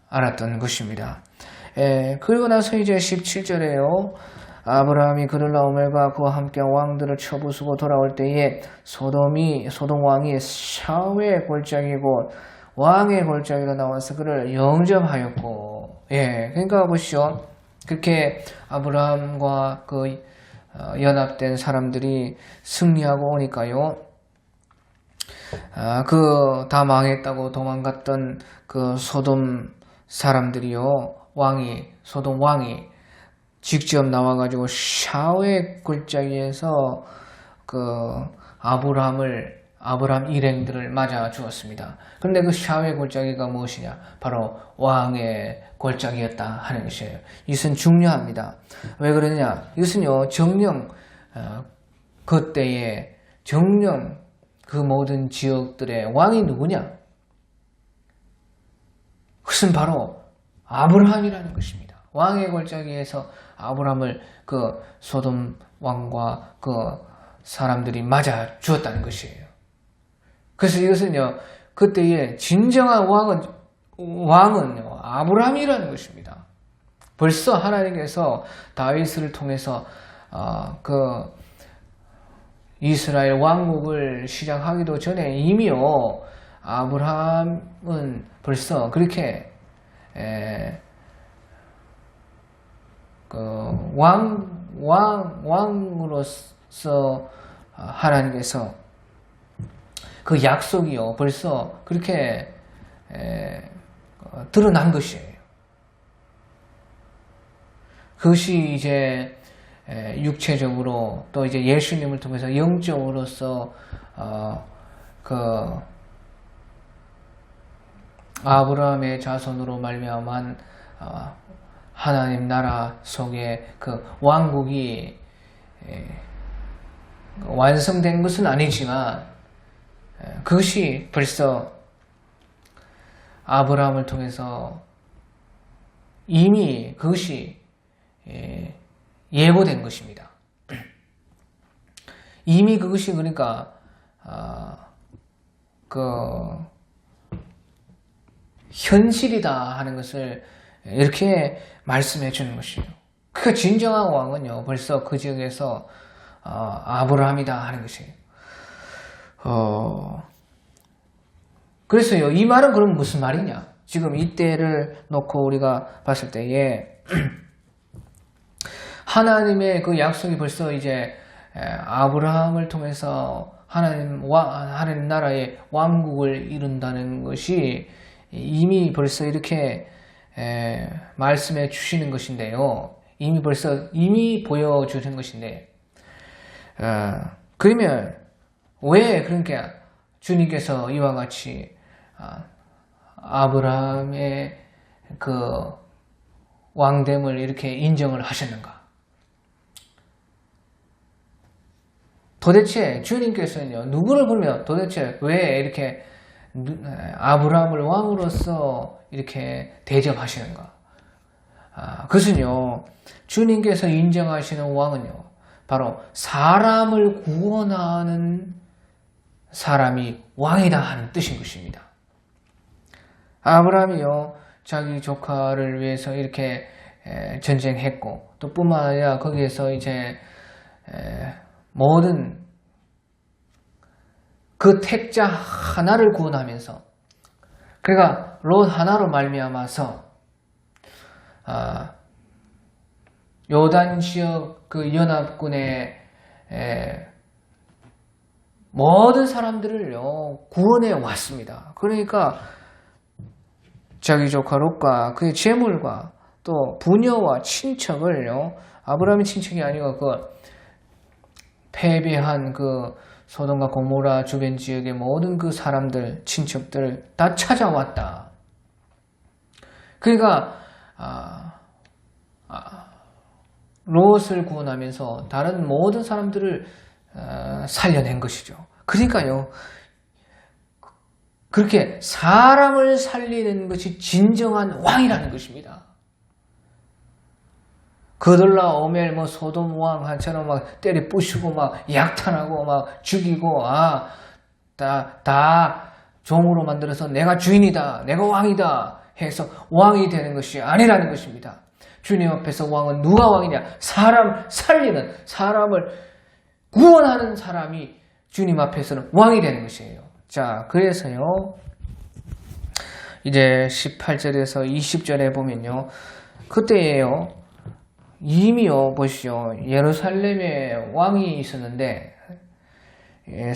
알았던 것입니다. 그리고 나서 이제 17절에요. 아브라함이 그들라오멜과 그와 함께 왕들을 쳐부수고 돌아올 때에 소돔 왕이 샤웨의 골짜기고 왕의 골짜기로 나와서 그를 영접하였고, 예, 그러니까 보시죠. 그렇게 아브라함과 그 연합된 사람들이 승리하고 오니까요. 그 다 망했다고 도망갔던 그 소돔 사람들이요. 소돔 왕이 직접 나와가지고 샤웨 골짜기에서 그 아브라함 일행들을 맞아 주었습니다. 그런데 그 샤웨 골짜기가 무엇이냐? 바로 왕의 골짜기였다 하는 것이에요. 이것은 중요합니다. 왜 그러냐? 이것은요, 정령 그때에 정령 그 모든 지역들의 왕이 누구냐? 그것은 바로 아브라함이라는 것입니다. 왕의 골짜기에서 아브라함을 그 소돔 왕과 그 사람들이 맞아 주었다는 것이에요. 그래서 이것은요, 그때의 진정한 왕은요, 아브라함이라는 것입니다. 벌써 하나님께서 다윗을 통해서 그 이스라엘 왕국을 시작하기도 전에 이미요, 아브라함은 벌써 그렇게 그 왕으로서 하나님께서 그 약속이요, 벌써 그렇게 드러난 것이에요. 그것이 이제 육체적으로 또 이제 예수님을 통해서 영적으로서 그 아브라함의 자손으로 말미암은 하나님 나라 속에 그 왕국이 완성된 것은 아니지만 그것이 벌써 아브라함을 통해서 이미 그것이 예고된 것입니다. 이미 그것이 그러니까 그 현실이다 하는 것을 이렇게 말씀해 주는 것이에요. 그 진정한 왕은요, 벌써 그 지역에서 아브라함이다 하는 것이에요. 그래서요, 이 말은 그럼 무슨 말이냐? 지금 이때를 놓고 우리가 봤을 때에 하나님의 그 약속이 벌써 이제 아브라함을 통해서 하나님 나라의 왕국을 이룬다는 것이 이미 벌써 이렇게 말씀해 주시는 것인데요. 이미 보여주는 것인데, 그러면 왜 그러니까 주님께서 이와 같이 아브라함의 그 왕됨을 이렇게 인정을 하셨는가? 도대체 주님께서는요, 누구를 보면 도대체 왜 이렇게 아브라함을 왕으로서 이렇게 대접하시는가? 그것은요, 주님께서 인정하시는 왕은요, 바로 사람을 구원하는 사람이 왕이다 하는 뜻인 것입니다. 아브라함이요, 자기 조카를 위해서 이렇게 전쟁했고, 또 뿐만 아니라 거기에서 이제 모든 그 택자 하나를 구원하면서, 그러니까 롯 하나로 말미암아서 요단 지역 그 연합군의 모든 사람들을요 구원해 왔습니다. 그러니까 자기 조카 롯과 그의 재물과 또 부녀와 친척을요, 아브라함의 친척이 아니고 그 패배한 그 소돔과 고모라 주변 지역의 모든 그 사람들, 친척들 다 찾아왔다. 그러니까 롯을 구원하면서 다른 모든 사람들을 살려낸 것이죠. 그러니까요, 그렇게 사람을 살리는 것이 진정한 왕이라는 것입니다. 그들라 오멜 소돔 왕한처럼 막 때려 부수고 막 약탄하고 막 죽이고 다 종으로 만들어서 내가 주인이다, 내가 왕이다 해서 왕이 되는 것이 아니라는 것입니다. 주님 앞에서 왕은 누가 왕이냐? 사람 살리는, 사람을 구원하는 사람이 주님 앞에서는 왕이 되는 것이에요. 자, 그래서요, 이제 18절에서 20절에 보면요, 그때예요, 이미요, 보시오, 예루살렘에 왕이 있었는데,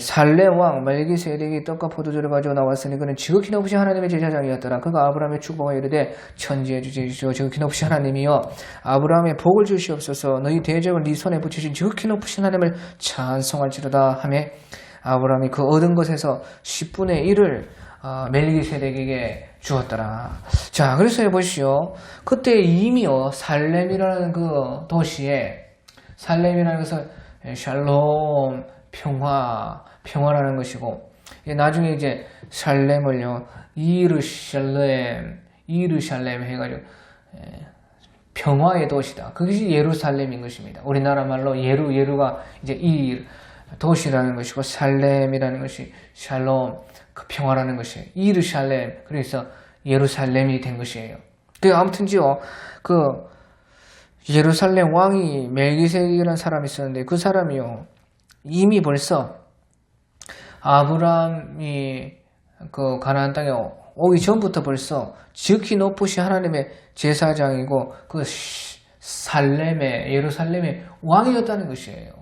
살렘 왕 멜기세덱이 떡과 포도주를 가지고 나왔으니 그는 지극히 높으신 하나님의 제사장이었더라. 그가 아브라함의 축복하여 이르되 천지에 주시옵시고 지극히 높으신 하나님이여 아브라함의 복을 주시옵소서. 너희 대적을 네 손에 붙이신 지극히 높으신 하나님을 찬송할지로다 하며 아브라함이 그 얻은 것에서 10분의 1을 멜기세덱에게 주었더라. 자, 그래서 보시오, 그때 이미요 살렘이라는 그 도시에, 살렘이라는 것은 샬롬, 평화라는 것이고, 나중에 이제 살렘을요, 이르샬렘 해가지고, 평화의 도시다. 그것이 예루살렘인 것입니다. 우리나라 말로 예루가 이제 이 도시라는 것이고, 살렘이라는 것이 샬롬, 그 평화라는 것이에요. 이르샬렘, 그래서 예루살렘이 된 것이에요. 아무튼지요, 예루살렘 왕이 멜기세덱이라는 사람이 있었는데, 그 사람이요, 이미 벌써 아브라함이 그 가나안 땅에 오기 전부터 벌써 지극히 높으신 하나님의 제사장이고 그 예루살렘의 왕이었다는 것이에요.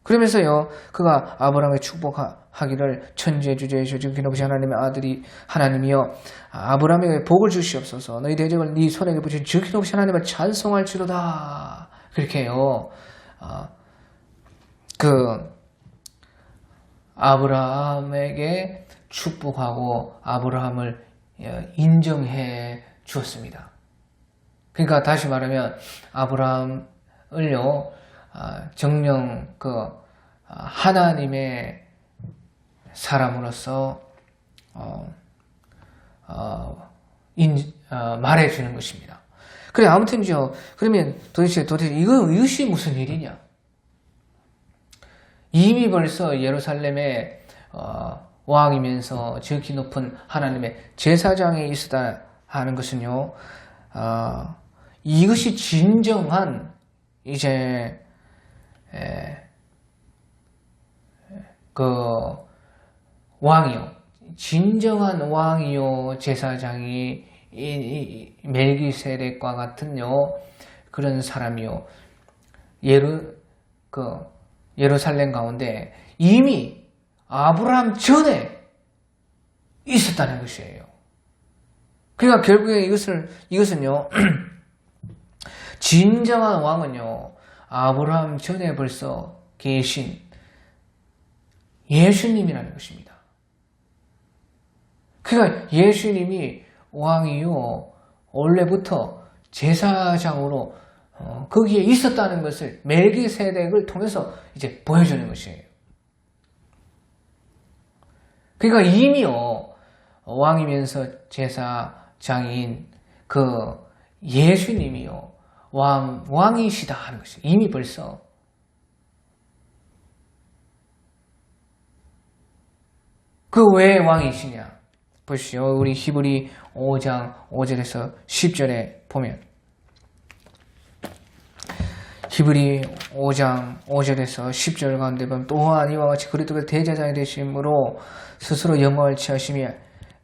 그러면서요, 그가 아브라함의 축복하기를 천지의 주제이시오 지극히 높으신 하나님의 아들이 하나님이여 아브라함에게 복을 주시옵소서. 너희 대적을 네 손에게 붙인 지극히 높으신 하나님을 찬송할지로다. 그렇게 해요. 아브라함에게 축복하고 아브라함을 인정해 주었습니다. 그러니까 다시 말하면 아브라함을요, 정령 하나님의 사람으로서 말해주는 것입니다. 그래, 아무튼요, 그러면 도대체 이것이 무슨 일이냐? 이미 벌써 예루살렘의 왕이면서 지극히 높은 하나님의 제사장에 있었다 하는 것은요, 이것이 진정한 이제 왕이요, 진정한 왕이요 제사장이 멜기세덱과 같은요 그런 사람이요 예루살렘 가운데 이미 아브라함 전에 있었다는 것이에요. 그러니까 결국에 이것은요, 진정한 왕은요, 아브라함 전에 벌써 계신 예수님이라는 것입니다. 그러니까 예수님이 왕이요, 원래부터 제사장으로 거기에 있었다는 것을 멜기세덱을 통해서 이제 보여주는 것이에요. 그러니까 이미요, 왕이면서 제사장인 그 예수님이요, 왕이시다 하는 것이 이미 벌써. 그 왜 왕이시냐? 보시오. 우리 히브리 5장 5절에서 10절에 보면, 히브리 5장 5절에서 10절 가운데 보면, 또한 이와 같이 그리스도가 대제사장이 되심으로 스스로 영광을 취하심이,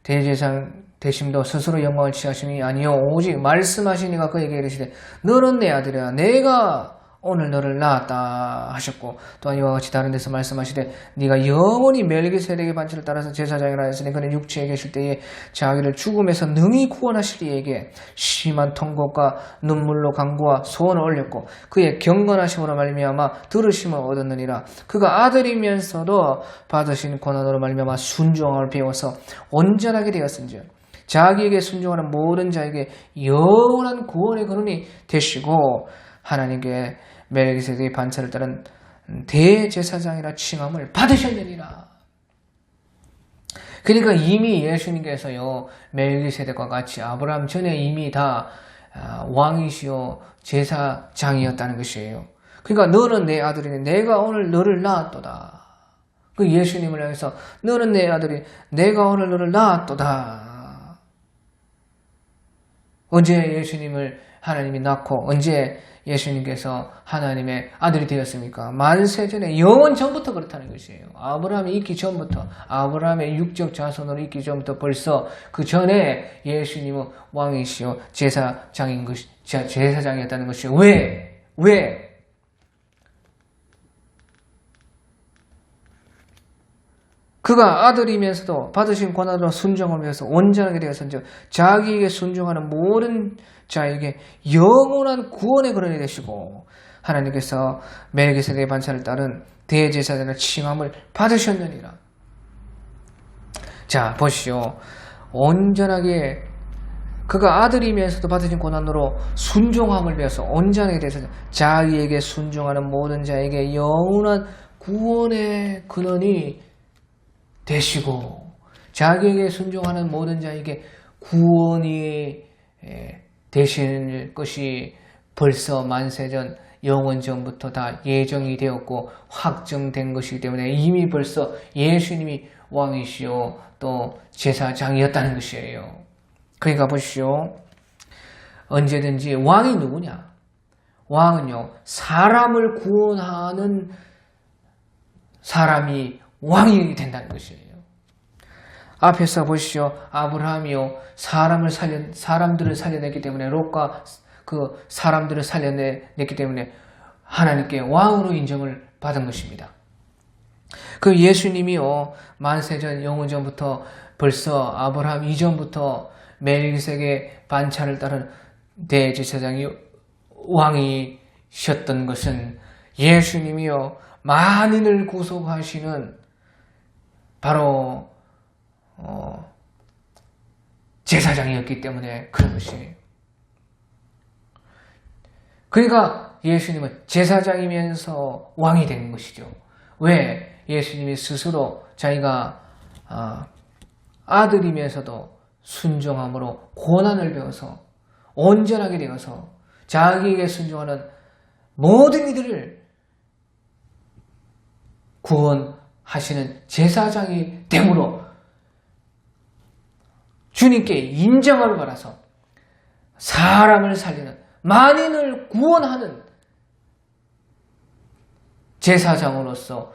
대제사장 되심도 스스로 영광을 취하심이 아니요 오직 말씀하시니가 그에게 이르시되 너는 내 아들이라 내가 오늘 너를 낳았다 하셨고, 또한 이와 같이 다른 데서 말씀하시되 네가 영원히 멜기세덱의 반차를 따라서 제사장이라 했으니 그는 육체에 계실 때에 자기를 죽음에서 능히 구원하실 이에게 심한 통곡과 눈물로 간구와 소원을 올렸고 그의 경건하심으로 말미암아 들으심을 얻었느니라. 그가 아들이면서도 받으신 고난으로 말미암아 순종을 배워서 온전하게 되었은즉 자기에게 순종하는 모든 자에게 영원한 구원의 근원이 되시고 하나님께 멜기세덱의 반차를 따른 대제사장이라 칭함을 받으셨느니라. 그러니까 이미 예수님께서요, 멜기세덱과 같이 아브라함 전에 이미 다 왕이시요 제사장이었다는 것이에요. 그러니까 너는 내 아들이니 내가 오늘 너를 낳았도다. 그 예수님을 향해서 너는 내 아들이 내가 오늘 너를 낳았도다. 언제 예수님을 하나님이 낳고 언제 예수님께서 하나님의 아들이 되었습니까? 만세전에 영원 전부터 그렇다는 것이에요. 아브라함이 있기 전부터, 아브라함의 육적 자손으로 있기 전부터 벌써 그 전에 예수님은 왕이시요 제사장이었다는 것이요. 왜? 그가 아들이면서도 받으신 권한으로 순종을 위해서 온전하게 되어서 자기에게 순종하는 모든 자에게 영원한 구원의 근원이 되시고 하나님께서 멜기세덱의 반차를 따른 대제사장의 칭함을 받으셨느니라. 자, 보시오. 온전하게 그가 아들이면서도 받으신 권한으로 순종함을 배워서 온전하게 돼서 자기에게 순종하는 모든 자에게 영원한 구원의 근원이 되시고 자기에게 순종하는 모든 자에게 구원이 되시는 것이 벌써 만세전 영원 전부터 다 예정이 되었고 확정된 것이기 때문에 이미 벌써 예수님이 왕이시오 또 제사장이었다는 것이에요. 그러니까 보시오. 언제든지 왕이 누구냐? 왕은요, 사람을 구원하는 사람이 왕이 된다는 것이에요. 앞에서 보시오. 아브라함이요, 사람들을 살려냈기 때문에, 롯과 그 사람들을 살려냈기 때문에 하나님께 왕으로 인정을 받은 것입니다. 그 예수님이요, 만세전 영원전부터 벌써 아브라함 이전부터 멜기세덱의 반차를 따른 대제사장이 왕이셨던 것은 예수님이요, 만인을 구속하시는 바로 제사장이었기 때문에 그런 것이에요. 그러니까 예수님은 제사장이면서 왕이 된 것이죠. 왜? 예수님이 스스로 자기가 아들이면서도 순종함으로 고난을 배워서 온전하게 되어서 자기에게 순종하는 모든 이들을 구원하시는 제사장이 됨으로 주님께 인정을 받아서 사람을 살리는 만인을 구원하는 제사장으로서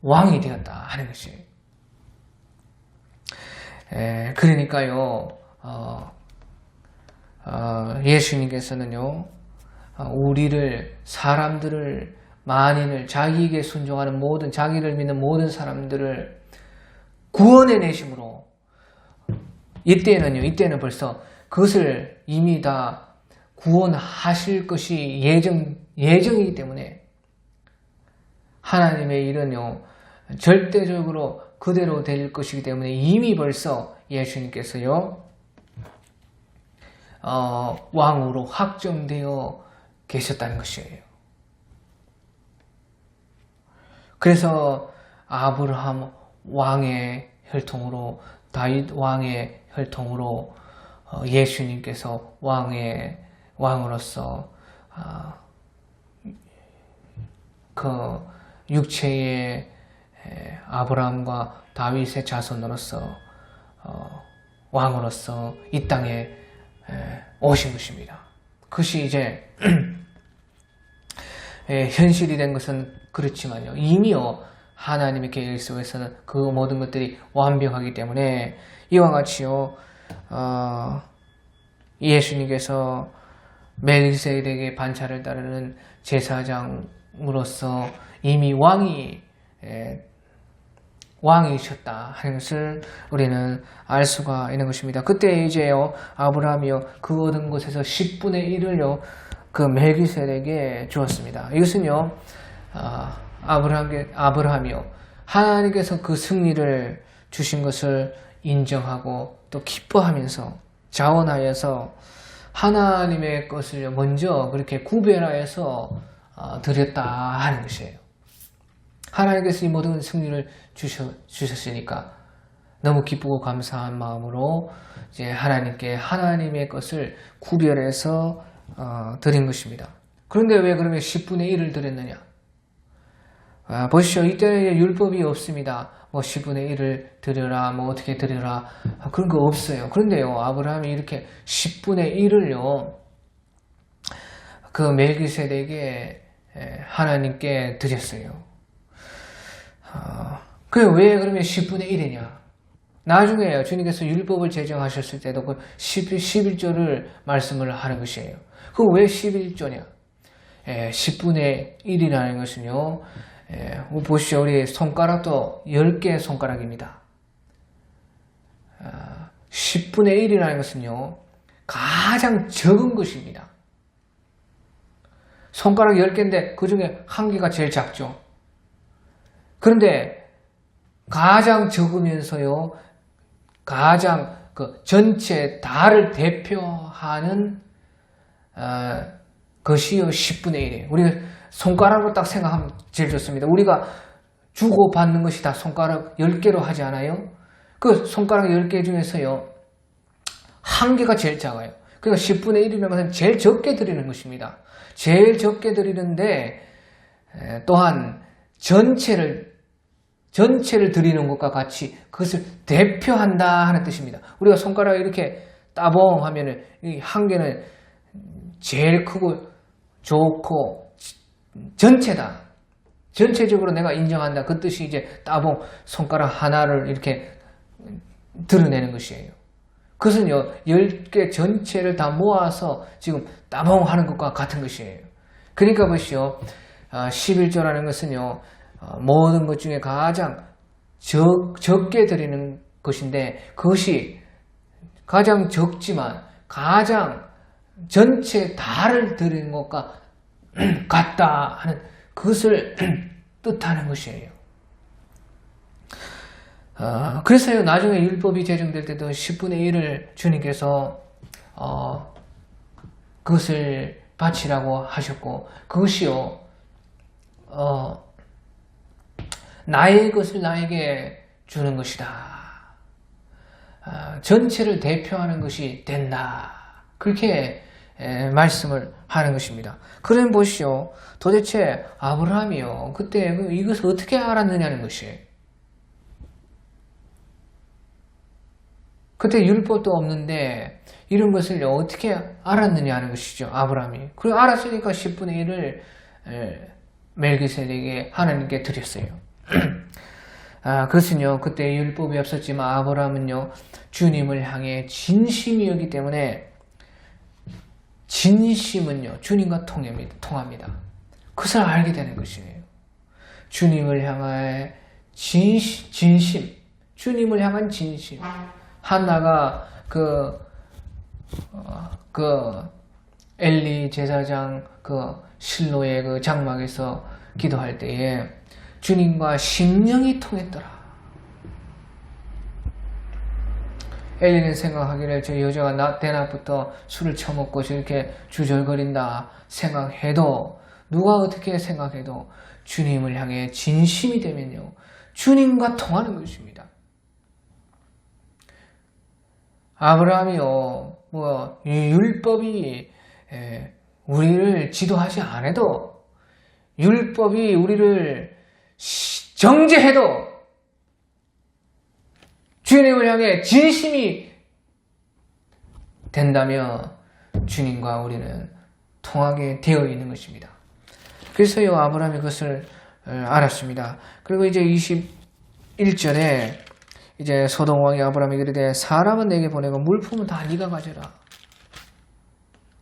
왕이 되었다 하는 것이에요. 그러니까요, 예수님께서는요, 사람들을, 만인을, 자기에게 순종하는 모든, 자기를 믿는 모든 사람들을 구원해내심으로, 이때는 벌써 그것을 이미 다 구원하실 것이 예정이기 때문에 하나님의 일은요, 절대적으로 그대로 될 것이기 때문에 이미 벌써 예수님께서요, 왕으로 확정되어 계셨다는 것이에요. 그래서 아브라함 왕의 혈통으로, 다윗 왕의 혈통으로 예수님께서 왕으로서 그 육체의 아브라함과 다윗의 자손으로서 왕으로서 이 땅에 오신 것입니다. 그것이 이제 현실이 된 것은 그렇지만요, 이미요 하나님의 계획 속에서는 그 모든 것들이 완벽하기 때문에 이와 같이요 예수님께서 멜기세덱의 반차를 따르는 제사장으로서 이미 왕이셨다 하는 것을 우리는 알 수가 있는 것입니다. 그때 이제요 아브라함이요 그 얻은 것에서 10분의 1을요 그 멜기세덱에게 주었습니다. 이것은요 아브라함이요 하나님께서 그 승리를 주신 것을 인정하고 또 기뻐하면서 자원하여서 하나님의 것을 먼저 그렇게 구별하여서 드렸다 하는 것이에요. 하나님께서 이 모든 승리를 주셨으니까 너무 기쁘고 감사한 마음으로 이제 하나님께 하나님의 것을 구별해서 드린 것입니다. 그런데 왜 그러면 10분의 1을 드렸느냐? 보시죠. 이때는 율법이 없습니다. 뭐 10분의 1을 드려라, 뭐 어떻게 드려라, 그런 거 없어요. 그런데요, 아브라함이 이렇게 10분의 1을요, 그 멜기세덱에게 하나님께 드렸어요. 그래, 왜 그러면 10분의 1이냐? 나중에 주님께서 율법을 제정하셨을 때도 그 11조를 말씀을 하는 것이에요. 그 왜 11조냐? 10분의 1이라는 것은요, 보시죠. 우리 손가락도 10개 손가락입니다. 10분의 1이라는 것은요, 가장 적은 것입니다. 손가락 10개인데 그 중에 한 개가 제일 작죠. 그런데 가장 적으면서요, 가장 그 전체 다를 대표하는 것이요 10분의 1이에요. 우리가 손가락으로 딱 생각하면 제일 좋습니다. 우리가 주고받는 것이 다 손가락 10개로 하지 않아요? 그 손가락 10개 중에서요, 한 개가 제일 작아요. 그러니까 10분의 1이라는 것은 제일 적게 드리는 것입니다. 제일 적게 드리는데 또한 전체를 드리는 것과 같이 그것을 대표한다 하는 뜻입니다. 우리가 손가락을 이렇게 따봉 하면은 이 한 개는 제일 크고 좋고 전체다. 전체적으로 내가 인정한다. 그 뜻이 이제 따봉 손가락 하나를 이렇게 드러내는 것이에요. 그것은요, 10개 전체를 다 모아서 지금 따봉 하는 것과 같은 것이에요. 그러니까 보시오. 11조라는 것은요, 모든 것 중에 가장 적게 드리는 것인데, 그것이 가장 적지만 가장 전체 다를 드리는 것과 같다 하는 그것을 뜻하는 것이에요. 그래서요, 나중에 율법이 제정될 때도 10분의 1을 주님께서 그것을 바치라고 하셨고, 그것이요, 나의 것을 나에게 주는 것이다. 전체를 대표하는 것이 된다. 그렇게 말씀을 하는 것입니다. 그럼 보시오. 도대체 아브라함이요, 그때 이것을 어떻게 알았느냐는 것이. 그때 율법도 없는데 이런 것을 어떻게 알았느냐 하는 것이죠. 아브라함이. 그리고 알았으니까 10분의 1을 멜기세덱에게 하나님께 드렸어요. 그것은요, 그때 율법이 없었지만 아브라함은요, 주님을 향해 진심이었기 때문에, 진심은요, 주님과 통합니다. 그것을 알게 되는 것이에요. 주님을 향해 진심, 주님을 향한 진심. 한나가 엘리 제사장 실로의 그 장막에서 기도할 때에 주님과 심령이 통했더라. 엘리는 생각하기를 저 여자가 대낮부터 술을 처먹고 저렇게 주절거린다 생각해도, 누가 어떻게 생각해도 주님을 향해 진심이 되면요, 주님과 통하는 것입니다. 아브라함이요, 율법이 우리를 지도하지 않아도, 율법이 우리를 정죄해도 주님을 향해 진심이 된다면 주님과 우리는 통하게 되어 있는 것입니다. 그래서요, 아브라함이 그것을 알았습니다. 그리고 이제 21절에 이제 소돔 왕이 아브라함에게 이르되 사람은 내게 보내고 물품은 다 네가 가져라.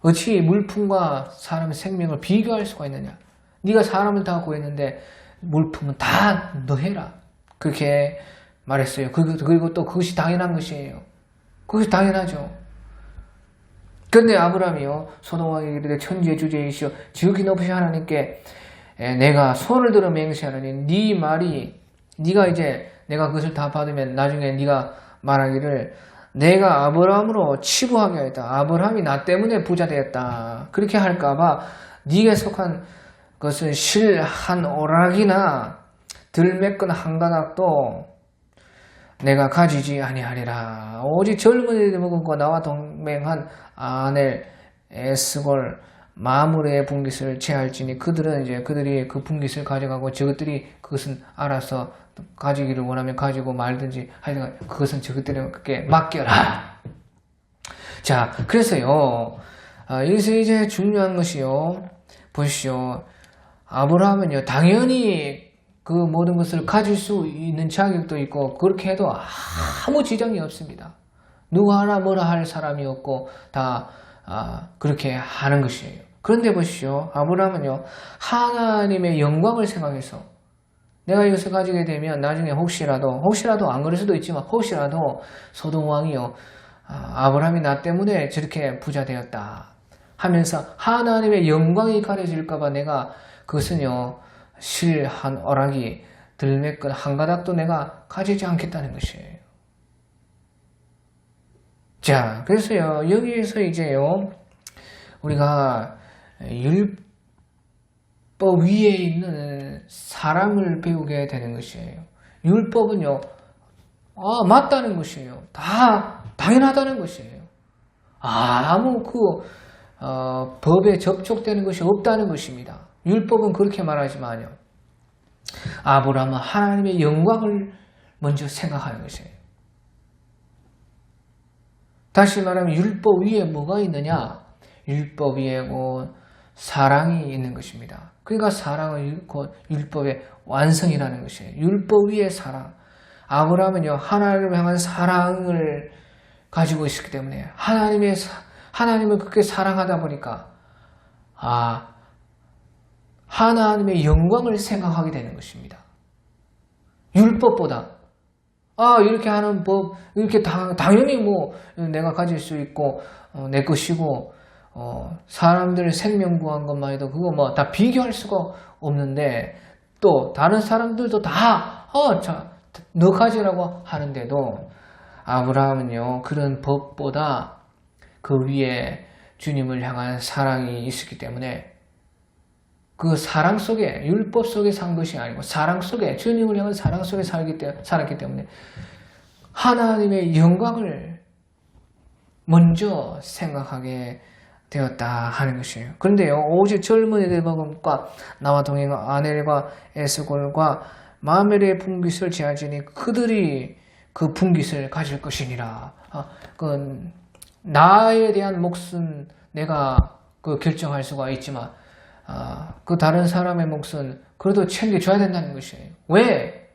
어찌 물품과 사람의 생명을 비교할 수가 있느냐? 네가 사람을 다 구했는데 물품은 다 너 해라. 그렇게 말했어요. 그리고 또 그것이 당연한 것이에요. 그것이 당연하죠. 그런데 아브라함이요, 소돔 왕에게 이르되 천지의 주제이시오 지극히 높으신 하나님께 내가 손을 들어 맹세하노니 네 말이, 네가 이제 내가 그것을 다 받으면 나중에 네가 말하기를 내가 아브라함으로 치부하게 하였다. 아브라함이 나 때문에 부자 되었다. 그렇게 할까봐 네게 속한 것은 실 한 오락이나 들매끈 한 가닥도 내가 가지지 아니하리라. 오직 젊은이들 먹은 거 나와 동맹한 아넬 에스골 마물의 분깃을 취할지니 그들은 이제 그들이 그 분깃을 가져가고 저것들이 그것은 알아서 가지기를 원하면 가지고 말든지 하여간 그것은 저것들에게 맡겨라. 자, 그래서요. 여기서 이제 중요한 것이요. 보십시오. 아브라함은요, 당연히 그 모든 것을 가질 수 있는 자격도 있고, 그렇게 해도 아무 지장이 없습니다. 누구 하나 뭐라 할 사람이 없고, 다, 그렇게 하는 것이에요. 그런데 보십시오. 아브라함은요, 하나님의 영광을 생각해서, 내가 이것을 가지게 되면 나중에 혹시라도 안 그럴 수도 있지만, 혹시라도 소돔 왕이요, 아브라함이 나 때문에 저렇게 부자 되었다 하면서 하나님의 영광이 가려질까봐 내가 그것은요, 실 한 오락이 들매끈 한 가닥도 내가 가지지 않겠다는 것이에요. 자, 그래서요, 여기에서 이제요, 우리가 율법 위에 있는 사랑을 배우게 되는 것이에요. 율법은요, 맞다는 것이에요. 다 당연하다는 것이에요. 아무 법에 접촉되는 것이 없다는 것입니다. 율법은 그렇게 말하지만요. 아브라함은 하나님의 영광을 먼저 생각하는 것이에요. 다시 말하면 율법 위에 뭐가 있느냐? 율법 위에 사랑이 있는 것입니다. 그러니까 사랑은 곧 율법의 완성이라는 것이에요. 율법 위에 사랑. 아브라함은요, 하나님을 향한 사랑을 가지고 있었기 때문에 하나님을 그렇게 사랑하다 보니까 하나님의 영광을 생각하게 되는 것입니다. 율법보다 이렇게 하는 법, 이렇게 당연히 내가 가질 수 있고 내 것이고 사람들 생명 구한 것만 해도 그거 다 비교할 수가 없는데 또 다른 사람들도 다 너 가지라고 하는데도 아브라함은요, 그런 법보다 그 위에 주님을 향한 사랑이 있었기 때문에 그 사랑 속에, 율법 속에 산 것이 아니고 사랑 속에, 주님을 향한 사랑 속에 살았기 때문에 하나님의 영광을 먼저 생각하게 되었다 하는 것이에요. 그런데요, 오직 젊은이들과 나와 동행한 아넬과 에스골과 마멜의 분깃을 제하지니 그들이 그 분깃을 가질 것이니라. 나에 대한 몫은 내가 결정할 수가 있지만 그 다른 사람의 몫은 그래도 챙겨줘야 된다는 것이에요. 왜?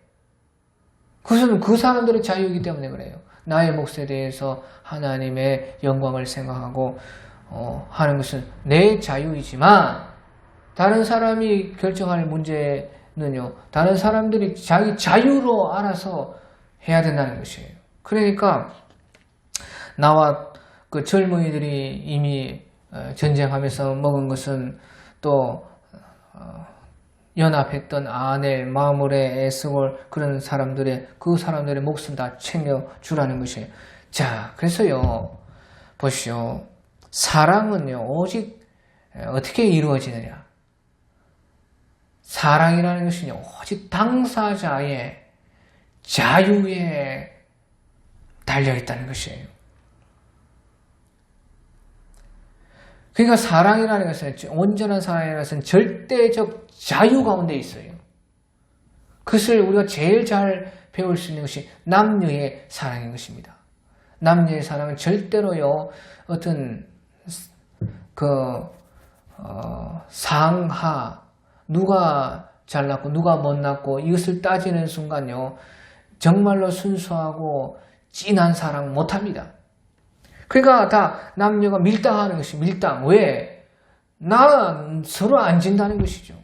그것은 그 사람들의 자유이기 때문에 그래요. 나의 몫에 대해서 하나님의 영광을 생각하고 하는 것은 내 자유이지만 다른 사람이 결정할 문제는요, 다른 사람들이 자기 자유로 알아서 해야 된다는 것이에요. 그러니까 나와 그 젊은이들이 이미 전쟁하면서 먹은 것은 또 연합했던 아넬, 마므레, 에스골 그런 그 사람들의 몫은 다 챙겨주라는 것이에요. 자, 그래서요, 보시오. 사랑은요, 오직 어떻게 이루어지느냐? 사랑이라는 것은요, 오직 당사자의 자유에 달려있다는 것이에요. 그러니까 사랑이라는 것은, 온전한 사랑이라는 것은 절대적 자유 가운데 있어요. 그것을 우리가 제일 잘 배울 수 있는 것이 남녀의 사랑인 것입니다. 남녀의 사랑은 절대로요, 어떤 상하, 누가 잘났고 누가 못났고 이것을 따지는 순간요, 정말로 순수하고 진한 사랑 못합니다. 그러니까 다 남녀가 밀당하는 것이 밀당. 왜? 서로 안 진다는 것이죠.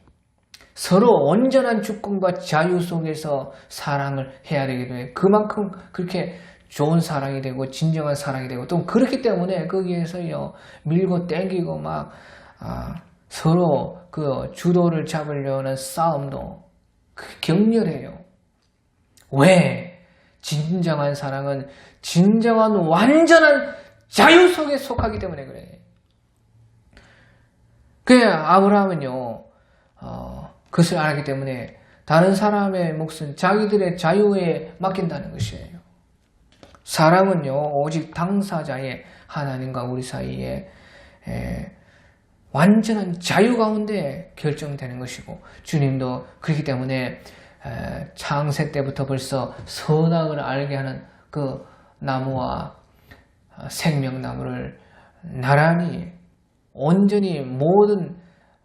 서로 온전한 주권과 자유 속에서 사랑을 해야 되기 때문에 그만큼 그렇게 좋은 사랑이 되고 진정한 사랑이 되고 또 그렇기 때문에 거기에서요, 밀고 땡기고 서로 그 주도를 잡으려는 싸움도 격렬해요. 왜? 진정한 사랑은 진정한 완전한 자유 속에 속하기 때문에 그래. 아브라함은요, 그것을 알기 때문에 다른 사람의 몫은 자기들의 자유에 맡긴다는 것이에요. 사랑은요, 오직 당사자의 하나님과 우리 사이에 완전한 자유 가운데 결정되는 것이고 주님도 그렇기 때문에 창세 때부터 벌써 선악을 알게 하는 그 나무와 생명나무를 나란히 온전히 모든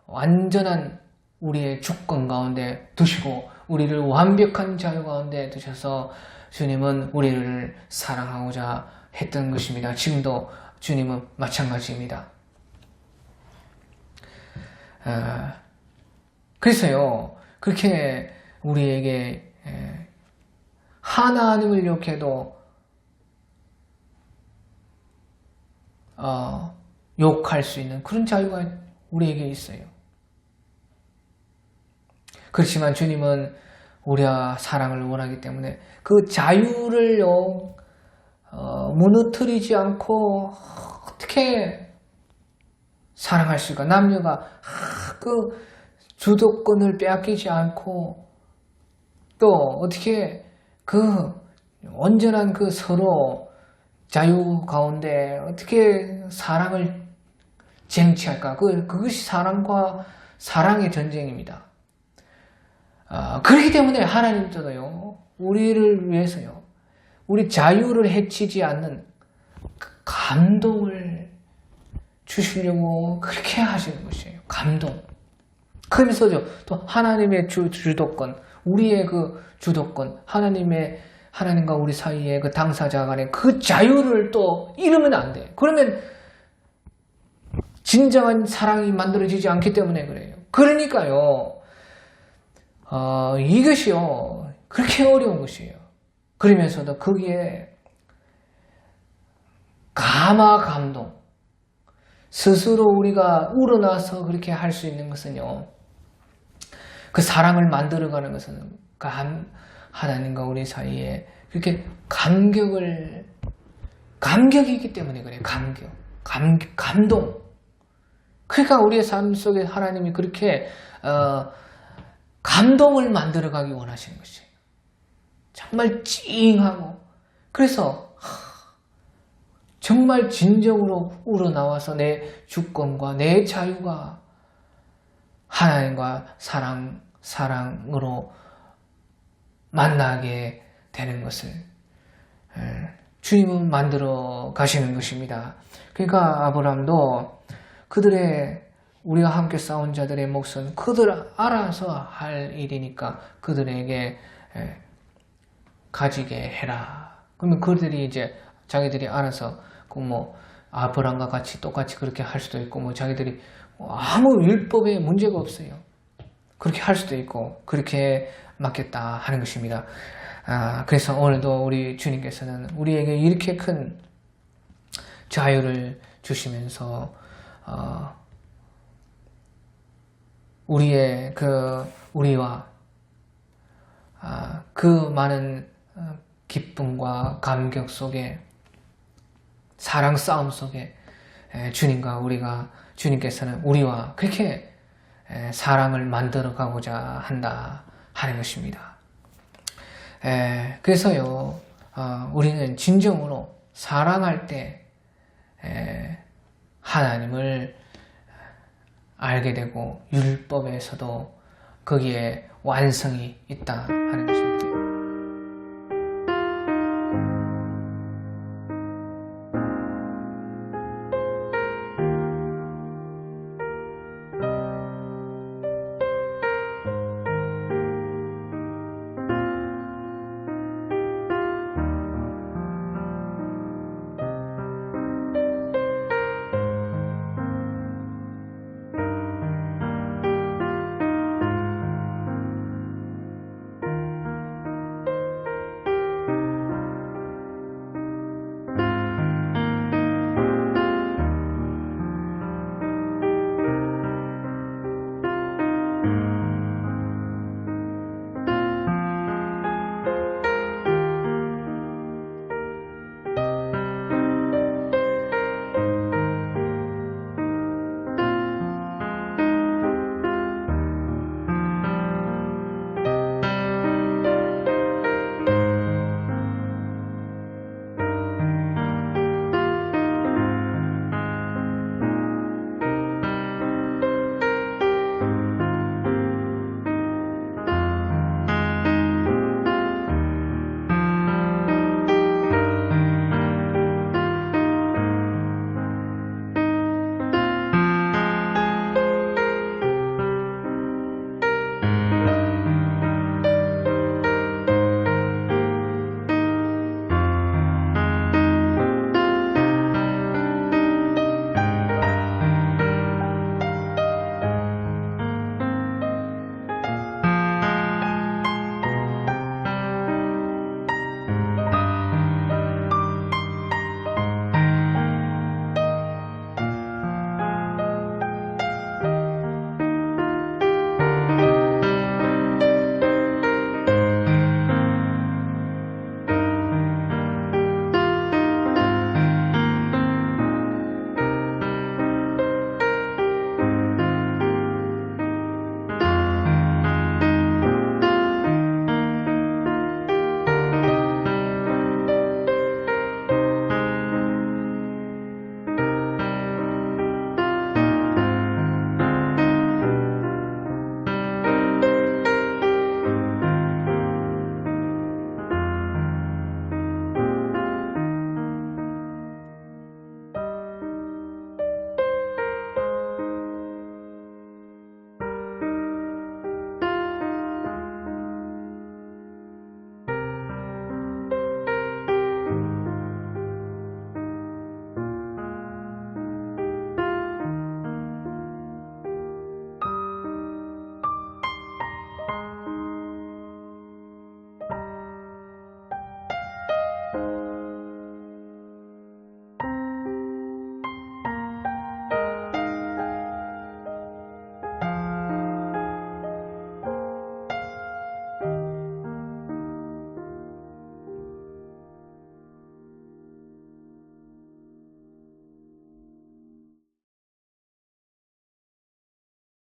완전한 우리의 주권 가운데 두시고 우리를 완벽한 자유 가운데 두셔서 주님은 우리를 사랑하고자 했던 것입니다. 지금도 주님은 마찬가지입니다. 그래서요, 그렇게 우리에게 하나님을 욕해도 욕할 수 있는 그런 자유가 우리에게 있어요. 그렇지만 주님은 우리와 사랑을 원하기 때문에 그 자유를 무너뜨리지 않고 어떻게 사랑할 수가, 남녀가 그 주도권을 빼앗기지 않고 또 어떻게 그 온전한 그 서로 자유 가운데 어떻게 사랑을 쟁취할까? 그것이 사랑과 사랑의 전쟁입니다. 그렇기 때문에 하나님께서요, 우리를 위해서요, 우리 자유를 해치지 않는 그 감동을 주시려고 그렇게 하시는 것이에요. 감동. 그러면서죠, 또 하나님의 주도권, 우리의 그 주도권, 하나님과 우리 사이의 그 당사자 간의 그 자유를 또 잃으면 안 돼. 그러면 진정한 사랑이 만들어지지 않기 때문에 그래요. 그러니까요, 이것이요, 그렇게 어려운 것이에요. 그러면서도 거기에 감동, 스스로 우리가 우러나서 그렇게 할 수 있는 것은요, 그 사랑을 만들어가는 것은 하나님과 우리 사이에 그렇게 감격이기 때문에 그래요. 감동. 그러니까 우리의 삶 속에 하나님이 그렇게 감동을 만들어가기 원하시는 것이에요. 정말 찡하고, 그래서 정말 진정으로 우러나와서 내 주권과 내 자유가 하나님과 사랑으로 만나게 되는 것을 주님은 만들어 가시는 것입니다. 그러니까 아브라함도 우리가 함께 싸운 자들의 몫은 그들 알아서 할 일이니까 그들에게 가지게 해라. 그러면 그들이 이제 자기들이 알아서 아브라함과 같이 똑같이 그렇게 할 수도 있고, 자기들이 아무 율법에 문제가 없어요. 그렇게 할 수도 있고, 그렇게 맡겼다 하는 것입니다. 그래서 오늘도 우리 주님께서는 우리에게 이렇게 큰 자유를 주시면서, 우리와 그 많은 기쁨과 감격 속에, 사랑 싸움 속에 주님께서는 우리와 그렇게 사랑을 만들어 가고자 한다 하는 것입니다. 그래서요, 우리는 진정으로 사랑할 때 하나님을 알게 되고 율법에서도 거기에 완성이 있다 하는